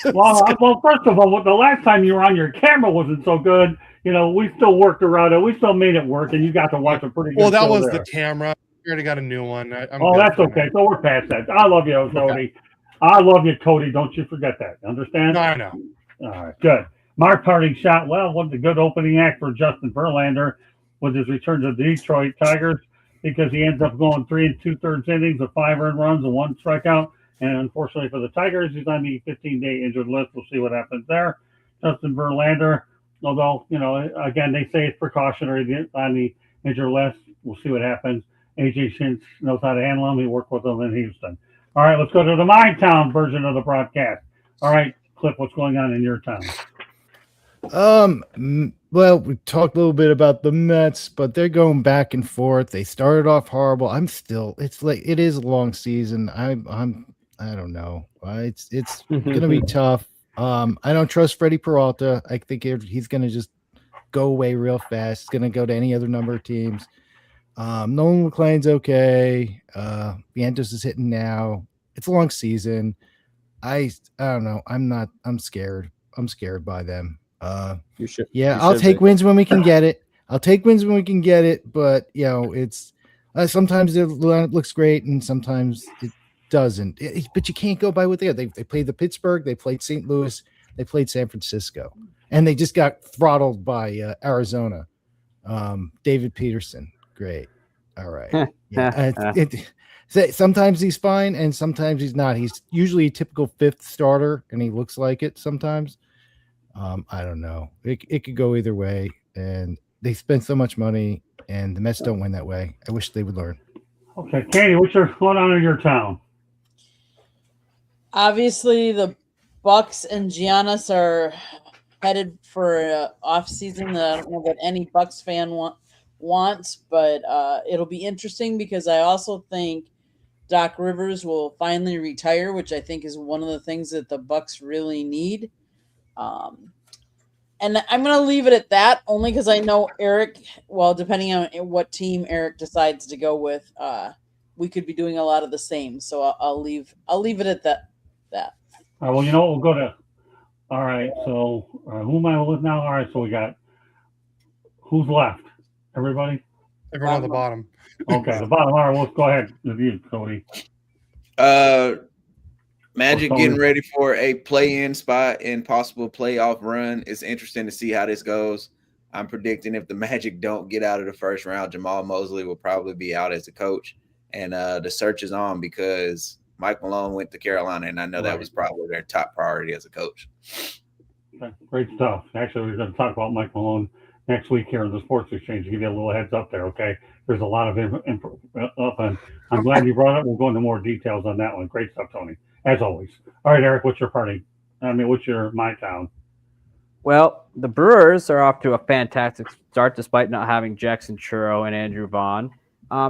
A: Well, first of all, the last time you were on, your camera wasn't so good. We still worked around it. We still made it work, and you got to watch a pretty good.
D: Well, that was
A: there.
D: The camera. We already got a new one.
A: That's okay. So we're past that. I love you, Cody. Okay. I love you, Cody. Don't you forget that. Understand?
D: No, I know.
A: All right, good. Mark parting shot. Well, what a good opening act for Justin Verlander with his return to the Detroit Tigers, because he ends up going 3 2/3 innings of 5 earned runs and 1 strikeout. And unfortunately for the Tigers, he's on the 15-day injured list. We'll see what happens there. Justin Verlander, although, again, they say it's precautionary on the injured list. We'll see what happens. AJ Shintz knows how to handle him. He worked with them in Houston. All right, let's go to the My Town version of the broadcast. All right, Cliff, what's going on in your town?
K: Well, we talked a little bit about the Mets, but they're going back and forth. They started off horrible. It's like, it is a long season. I don't know. It's going to be tough. I don't trust Freddie Peralta. I think he's going to just go away real fast. He's going to go to any other number of teams. Nolan McLean's okay. Vientos is hitting now. It's a long season. I don't know. I'm scared. I'm scared by them. I'll take wins when we can get it. But it's sometimes it looks great and sometimes it doesn't. But you can't go by what they got. They played the Pittsburgh, they played St. Louis, they played San Francisco, and they just got throttled by Arizona. David Peterson, great. All right. Sometimes he's fine and sometimes he's not. He's usually a typical 5th starter, and he looks like it sometimes. I don't know. It could go either way, and they spend so much money, and the Mets don't win that way. I wish they would learn.
A: Okay, Candy, what's going on in your town?
F: Obviously, the Bucks and Giannis are headed for an off season that I don't know that any Bucks fan wants, but it'll be interesting because I also think Doc Rivers will finally retire, which I think is one of the things that the Bucks really need. And I'm going to leave it at that, only because I know Eric, well, depending on what team Eric decides to go with, we could be doing a lot of the same. So I'll leave it at that.
A: All right, well, we'll go to, all right, so who am I with now? All right, so we got, who's left? Everybody?
D: Everyone on the bottom.
A: Okay, the bottom. All right, let's go ahead with you, Cody.
J: Magic getting ready for a play-in spot and possible playoff run. It's interesting to see how this goes. I'm predicting if the Magic don't get out of the first round, Jamal Mosley will probably be out as a coach. And the search is on because Mike Malone went to Carolina, and I know that was probably their top priority as a coach.
A: Great stuff. Actually, we're going to talk about Mike Malone next week here in the Sports Exchange. Give you a little heads up there, okay? There's a lot of info up, and I'm glad you brought it. We'll go into more details on that one. Great stuff, Tony, as always. All right, Eric, what's your party? What's your my town?
G: Well, the Brewers are off to a fantastic start despite not having Jackson Churro and Andrew Vaughn.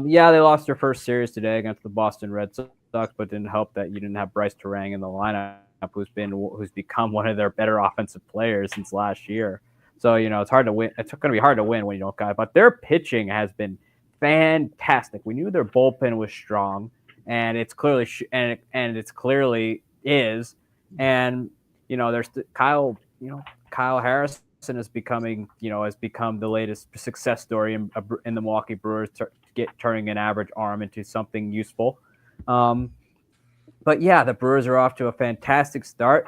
G: Yeah, they lost their first series today against the Boston Red Sox, but didn't help that you didn't have Bryce Terang in the lineup, who's become one of their better offensive players since last year. So, it's hard to win. It's going to be hard to win when you don't got it. But their pitching has been fantastic. We knew their bullpen was strong, and it's clearly it's clearly is. And there's Kyle Harrison is has become the latest success story in the Milwaukee Brewers, turning an average arm into something useful. But yeah, the Brewers are off to a fantastic start.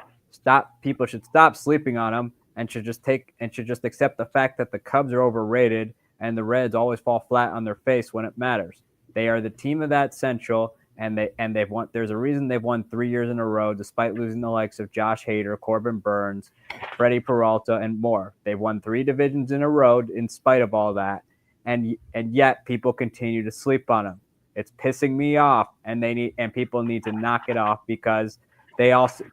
G: People should stop sleeping on them and should just accept the fact that the Cubs are overrated and the Reds always fall flat on their face when it matters. They are the team of that Central, and they've won. There's a reason they've won 3 years in a row, despite losing the likes of Josh Hader, Corbin Burns, Freddie Peralta, and more. They've won 3 divisions in a row in spite of all that, and yet people continue to sleep on them. It's pissing me off, and people need to knock it off because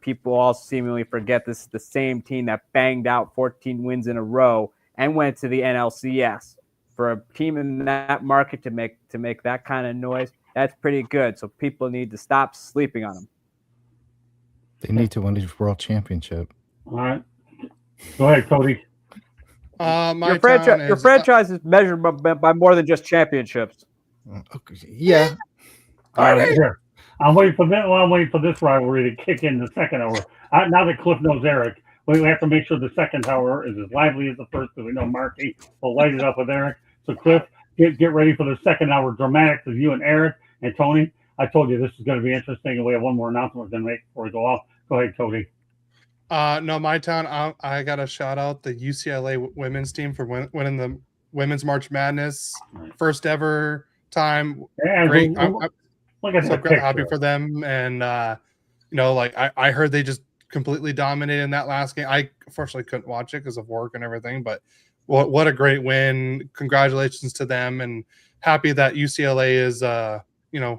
G: people all seemingly forget this is the same team that banged out 14 wins in a row and went to the NLCS. For a team in that market to make that kind of noise, that's pretty good. So people need to stop sleeping on them.
K: They need to win the world championship.
A: All right, go ahead, Cody.
G: Your franchise is measured by more than just championships.
K: Okay. Yeah.
A: All right, here. I'm waiting for this rivalry to kick in the second hour. Now that Cliff knows Eric, we have to make sure the second hour is as lively as the first, because we know Marky will light it up with Eric. So Cliff, get ready for the second hour dramatics of you and Eric and Tony. I told you this is going to be interesting, and we have one more announcement we're going to make before we go off. Go ahead, Cody.
D: No, my town. I got to shout out the UCLA women's team for winning the Women's March Madness, first ever time.
A: Yeah,
D: great.
A: Look at
D: so happy for them, and I heard they just completely dominated in that last game. I unfortunately couldn't watch it because of work and everything, but what a great win! Congratulations to them, and happy that UCLA is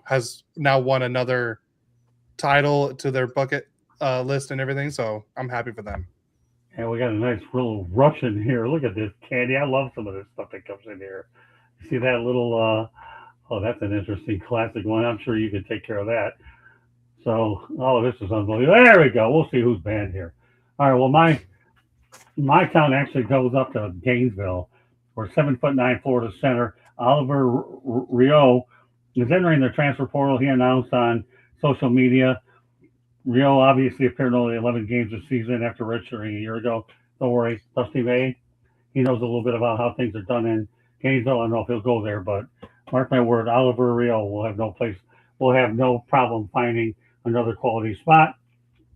D: has now won another title to their bucket list and everything. So I'm happy for them.
A: And we got a nice little Russian here. Look at this candy. I love some of this stuff that comes in here. See that little that's an interesting classic one. I'm sure you can take care of that. So, this is unbelievable. There we go. We'll see who's banned here. All right. Well, my town actually goes up to Gainesville, where 7'9" Florida center Oliver Rio is entering the transfer portal. He announced on social media. Rio obviously appeared in only 11 games this season after redshirting a year ago. Don't worry, Dusty May, he knows a little bit about how things are done in Gainesville. I don't know if he'll go there, but mark my word, Oliver Rio will have no problem finding another quality spot.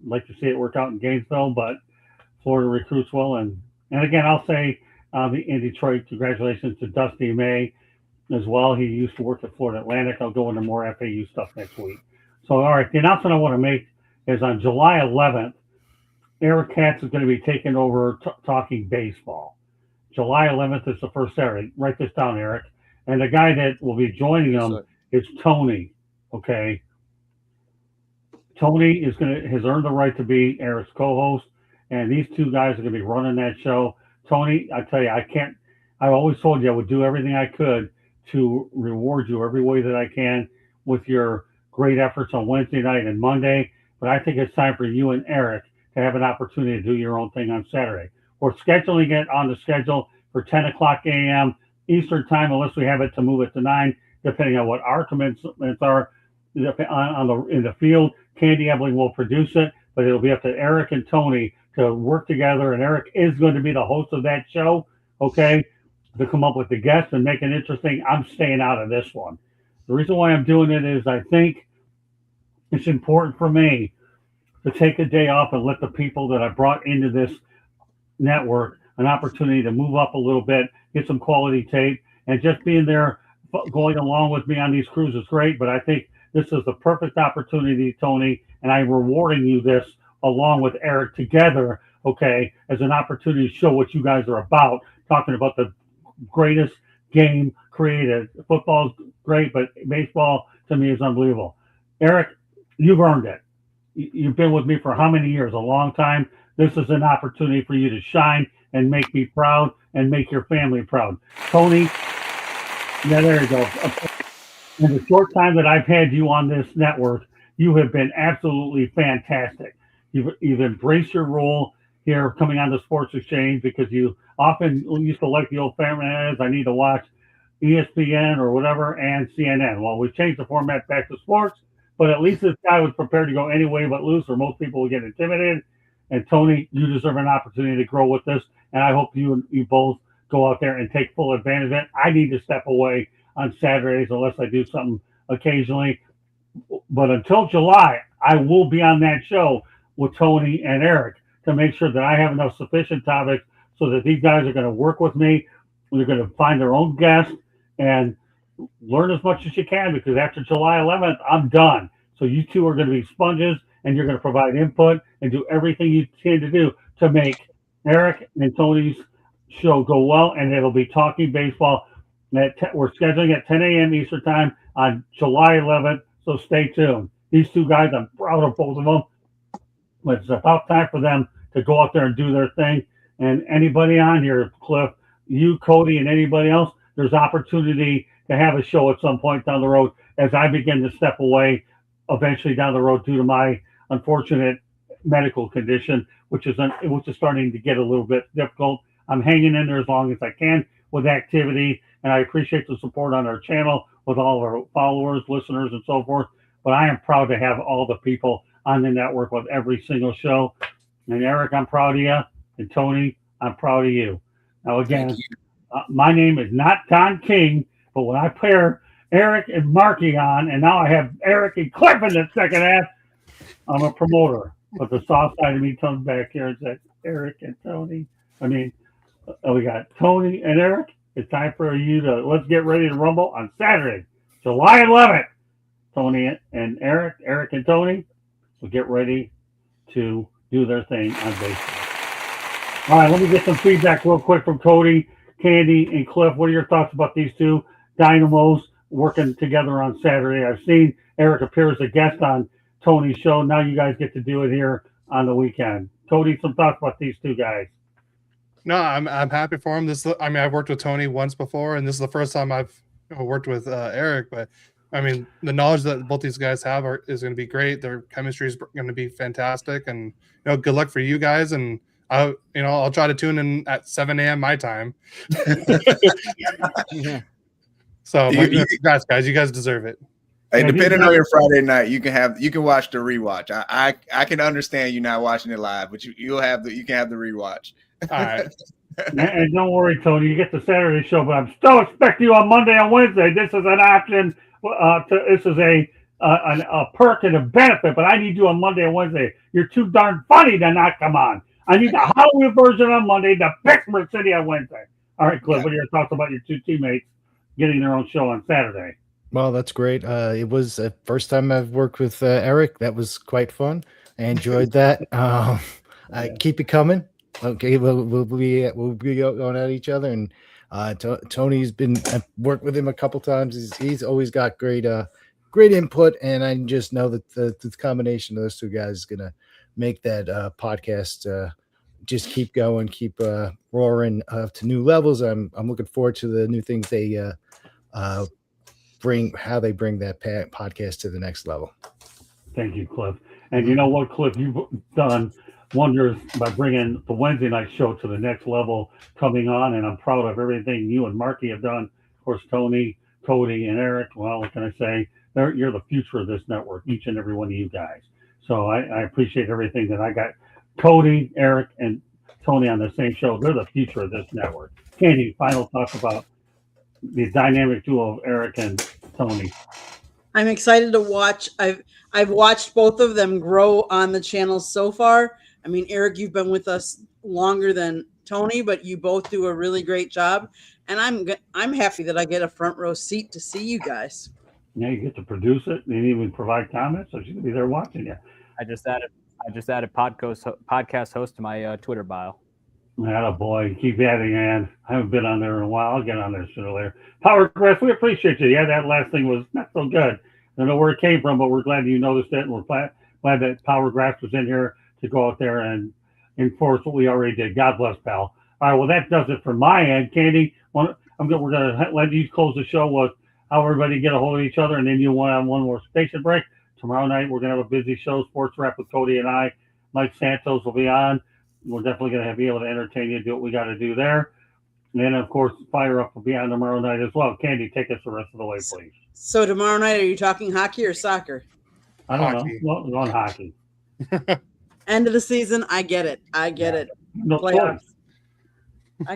A: I'd like to see it work out in Gainesville, but Florida recruits well. And again, I'll say in Detroit, congratulations to Dusty May as well. He used to work at Florida Atlantic. I'll go into more FAU stuff next week. So, all right, the announcement I want to make is on July 11th, Eric Katz is going to be taking over talking baseball. July 11th is the first Saturday. Write this down, Eric. And the guy that will be joining him is Tony. Okay. Tony has earned the right to be Eric's co-host, and these two guys are going to be running that show. Tony, I tell you, I always told you I would do everything I could to reward you every way that I can with your great efforts on Wednesday night and Monday. But I think it's time for you and Eric to have an opportunity to do your own thing on Saturday. We're scheduling it on the schedule for 10 o'clock a.m. Eastern time, unless we have it to move it to 9, depending on what our commitments are in the field. Candy Ebling will produce it, but it'll be up to Eric and Tony to work together. And Eric is going to be the host of that show, okay, to come up with the guests and make it interesting. I'm staying out of this one. The reason why I'm doing it is I think it's important for me to take a day off and let the people that I brought into this network an opportunity to move up a little bit, get some quality tape, and just being there, going along with me on these cruises is great. But I think this is the perfect opportunity, Tony, and I'm rewarding you this along with Eric together, okay, as an opportunity to show what you guys are about, talking about the greatest game created. Football's great, but baseball to me is unbelievable. Eric, you've earned it. You've been with me for how many years? A long time. This is an opportunity for you to shine and make me proud and make your family proud. Tony, yeah, there you go. In the short time that I've had you on this network, you have been absolutely fantastic. You've embraced your role here coming on the Sports Exchange, because you often used to like the old family ads. I need to watch ESPN or whatever and CNN. Well, we've changed the format back to sports, but at least this guy was prepared to go any way but loose, or most people would get intimidated. And Tony, you deserve an opportunity to grow with this, and I hope you both go out there and take full advantage of it. I need to step away on Saturdays unless I do something occasionally. But until July, I will be on that show with Tony and Eric to make sure that I have enough sufficient topics so that these guys are going to work with me. They're going to find their own guests and learn as much as you can, because after July 11th, I'm done. So you two are going to be sponges, and you're going to provide input and do everything you can to do to make Eric and Tony's show go well, and it'll be Talking Baseball. We're scheduling at 10 a.m. Eastern Time on July 11th, so stay tuned. These two guys, I'm proud of both of them, but it's about time for them to go out there and do their thing. And anybody on here, Cliff, you, Cody, and anybody else, there's opportunity to have a show at some point down the road as I begin to step away eventually down the road due to my unfortunate medical condition, which is starting to get a little bit difficult. I'm hanging in there as long as I can with activity, and I appreciate the support on our channel with all of our followers, listeners, and so forth. But I am proud to have all the people on the network with every single show. And Eric, I'm proud of you. And Tony, I'm proud of you. Now, again, my name is not Don King, but when I pair Eric and Marky on, and now I have Eric and Cliff in the second half, I'm a promoter. But the soft side of me comes back here and says, Eric and Tony. We got Tony and Eric. It's time for you to let's get ready to rumble on Saturday, July 11th. Tony and Eric and Tony will get ready to do their thing on baseball. All right, let me get some feedback real quick from Cody, Candy, and Cliff. What are your thoughts about these two dynamos working together on Saturday? I've seen Eric appear as a guest on Tony's show. Now you guys get to do it here on the weekend. Cody, some thoughts about these two guys?
D: No, I'm happy for him. I've worked with Tony once before, and this is the first time I've worked with Eric. But I mean, the knowledge that both these guys have is going to be great. Their chemistry is going to be fantastic, and good luck for you guys. And I'll try to tune in at 7 a.m. my time. So, congrats, guys. You guys deserve it.
J: Hey, depending on your Friday night, you can watch the rewatch. I can understand you not watching it live, but you can have the rewatch.
D: All right.
A: And don't worry, Tony, you get the Saturday show, but I'm still expecting you on Monday and Wednesday. This is an option. This is a perk and a benefit, but I need you on Monday and Wednesday. You're too darn funny to not come on. I need the Hollywood version on Monday, the Pittsburgh City on Wednesday. All right, Cliff, what are your thoughts about your two teammates getting their own show on Saturday?
K: Well, that's great. It was the first time I've worked with Eric. That was quite fun. I enjoyed that. Keep it coming. Okay, we'll be going at each other. And Tony's I've worked with him a couple times. He's always got great input, and I just know that the combination of those two guys is gonna make that podcast just keep going, keep roaring to new levels. I'm looking forward to the new things they bring that podcast to the next level.
A: Thank you, Cliff. And you know what, Cliff, you've done wonders by bringing the Wednesday night show to the next level coming on, and I'm proud of everything you and Marky have done. Of course, Tony, Cody, and Eric, well, what can I say? You're the future of this network, each and every one of you guys. So I appreciate everything that I got. Cody, Eric, and Tony on the same show. They're the future of this network. Candy, final thoughts about the dynamic duo of Eric and Tony.
F: I'm excited to watch. I've watched both of them grow on the channel so far. I mean, Eric, you've been with us longer than Tony, but you both do a really great job, and I'm happy that I get a front row seat to see you guys.
A: Yeah, you get to produce it and even provide comments, so she'll be there watching you.
G: I just added podcast host to my Twitter bio.
A: Attaboy. Keep adding, man. I haven't been on there in a while. I'll get on there sooner or later. Power Crest, we appreciate you. Yeah, that last thing was not so good. I don't know where it came from, but we're glad you noticed it, and we're glad that Power Grass was in here to go out there and enforce what we already did. God bless, pal. All right, well, that does it from my end. Candy, we're going to let you close the show with how everybody get a hold of each other, and then you want on one more station break. Tomorrow night, we're going to have a busy show, Sports Rap with Cody and I. Mike Santos will be on. We're definitely going to be able to entertain you, do what we got to do there. And then, of course, Fire Up will be on tomorrow night as well. Candy, take us the rest of the way, please.
F: So tomorrow night, are you talking hockey or soccer?
A: I don't know. Well, we're on hockey.
F: End of the season. I get it.
A: No
F: Playoffs.
A: choice.
F: I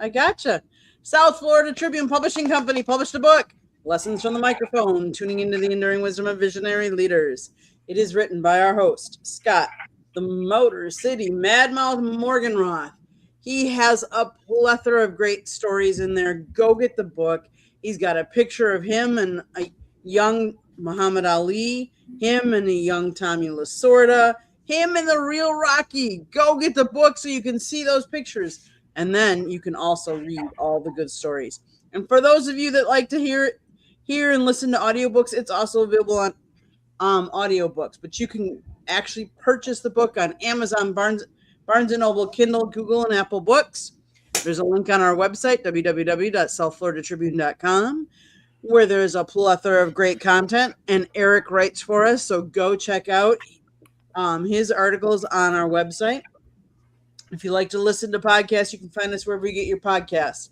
F: gotcha. South Florida Tribune Publishing Company published a book, Lessons from the Microphone, Tuning into the Enduring Wisdom of Visionary Leaders. It is written by our host, Scott, the Motor City Madmouth Morganroth. He has a plethora of great stories in there. Go get the book. He's got a picture of him and a young Muhammad Ali, him and a young Tommy Lasorda, him and the real Rocky. Go get the book so you can see those pictures. And then you can also read all the good stories. And for those of you that like to hear and listen to audiobooks, it's also available on audiobooks. But you can actually purchase the book on Amazon, Barnes & Noble, Kindle, Google, and Apple Books. There's a link on our website, www.southfloridatribune.com, where there's a plethora of great content. And Eric writes for us, so go check out his articles on our website. If you like to listen to podcasts, you can find us wherever you get your podcasts.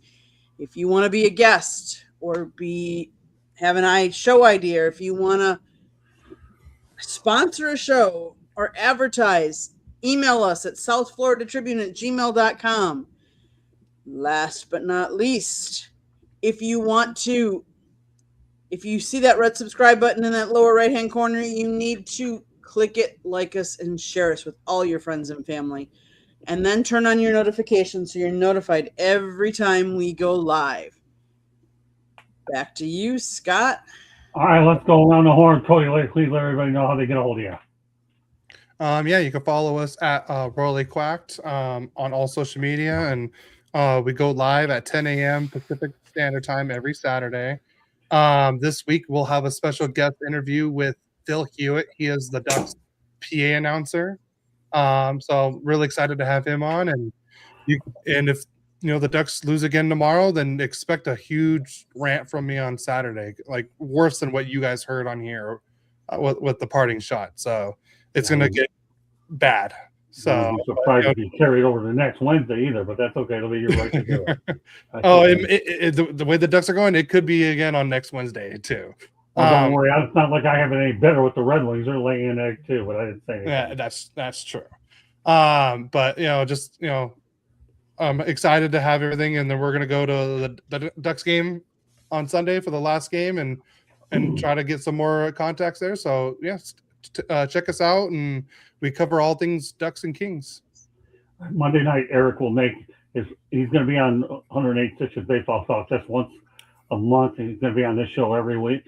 F: If you want to be a guest or have an show idea, if you want to sponsor a show or advertise, email us at southfloridatribune@gmail.com. Last but not least, if you see that red subscribe button in that lower right-hand corner, you need to click it, like us, and share us with all your friends and family. And then turn on your notifications so you're notified every time we go live. Back to you, Scott.
A: All right, let's go around the horn. Cody, please let everybody know how they get a hold of you.
D: Yeah, you can follow us at Royally Quacked on all social media, and we go live at 10 a.m. Pacific Standard Time every Saturday. This week we'll have a special guest interview with Phil Hewitt. He is the Ducks PA announcer. So really excited to have him on, and if the Ducks lose again tomorrow, then expect a huge rant from me on Saturday, like worse than what you guys heard on here with the parting shot. So it's going to get bad. So
A: I'm surprised if you carry it over to next Wednesday either, but that's okay. It'll be your right to do it.
D: The way the Ducks are going, it could be again on next Wednesday too.
A: Don't worry. It's not like I have it any better with the Red Wings. They're laying an egg too, but I didn't say anything.
D: Yeah, that's true. But I'm excited to have everything, and then we're gonna go to the Ducks game on Sunday for the last game, and try to get some more contacts there. So yes, check us out, and we cover all things Ducks and Kings.
A: Monday night, Eric he's going to be on 108 Stitches Baseball Talk just once a month, and he's going to be on this show every week.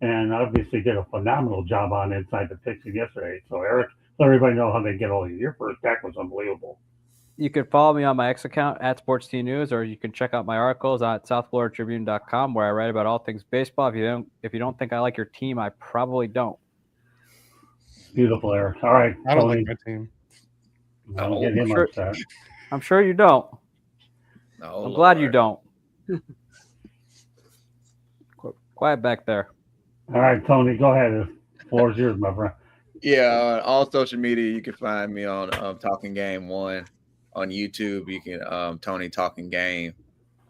A: And obviously did a phenomenal job on Inside the Pixie yesterday. So Eric, let everybody know how they get all of you. Your first back was unbelievable.
G: You can follow me on my X account at Sports T News, or you can check out my articles at southfloridatribune.com, where I write about all things baseball. If you don't think I like your team, I probably don't.
A: Beautiful, Eric. All right,
D: I don't like my team.
G: I'm sure you don't.
J: No,
G: I'm glad you don't. Quiet back there.
A: All right, Tony, go ahead. The floor is yours, my friend.
J: Yeah, on all social media, you can find me on Talking Game 1. On YouTube, you can Tony Talking Game.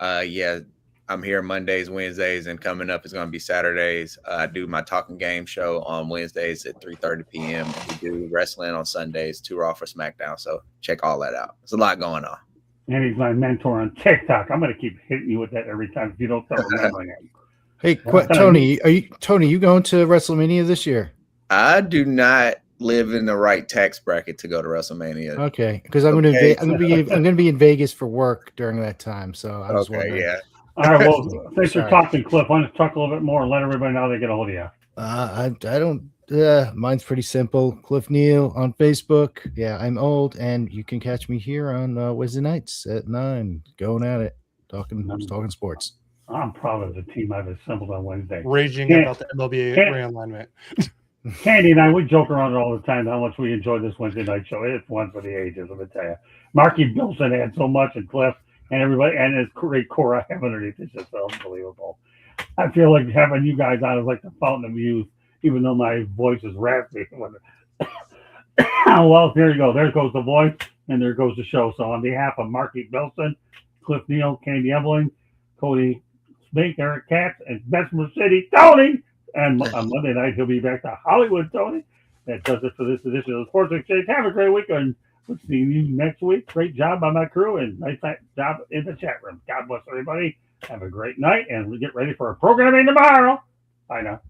J: Yeah, I'm here Mondays, Wednesdays, and coming up is going to be Saturdays. I do my Talking Game show on Wednesdays at 3:30 p.m. We do wrestling on Sundays, 2 Raw for SmackDown. So check all that out. There's a lot going on.
A: And he's my mentor on TikTok. I'm going to keep hitting you with that every time if you don't start remembering it.
K: Hey, Tony, you going to WrestleMania this year?
J: I do not live in the right tax bracket to go to WrestleMania.
K: Okay, because I'm going to be in Vegas for work during that time. So I was wondering.
J: Yeah.
A: All right. Well, thanks for talking, Cliff. Why don't you talk a little bit more and let everybody know how they get a hold of you?
K: I don't. Mine's pretty simple. Cliff Neal on Facebook. Yeah, I'm old, and you can catch me here on Wednesday nights at 9, going at it, talking sports.
A: I'm proud of the team I've assembled on Wednesday.
D: Raging about the MLB realignment.
A: Candy and I, we joke around all the time how much we enjoy this Wednesday night show. It's one for the ages, let me tell you. Marky Bilson had so much, and Cliff and everybody, and his great core I have underneath. It's just unbelievable. I feel like having you guys on is like the fountain of youth, even though my voice is raspy. Well, there you go. There goes the voice, and there goes the show. So on behalf of Marky Bilson, Cliff Neal, Candy Evelyn, Cody Smith, Eric Katz, and Bessemer City, Tony. And on Monday night, he'll be back to Hollywood, Tony. That does it for this edition of the Sports Exchange. Have a great weekend. We'll see you next week. Great job by my crew and nice job in the chat room. God bless everybody. Have a great night, and we get ready for our programming tomorrow. Bye now.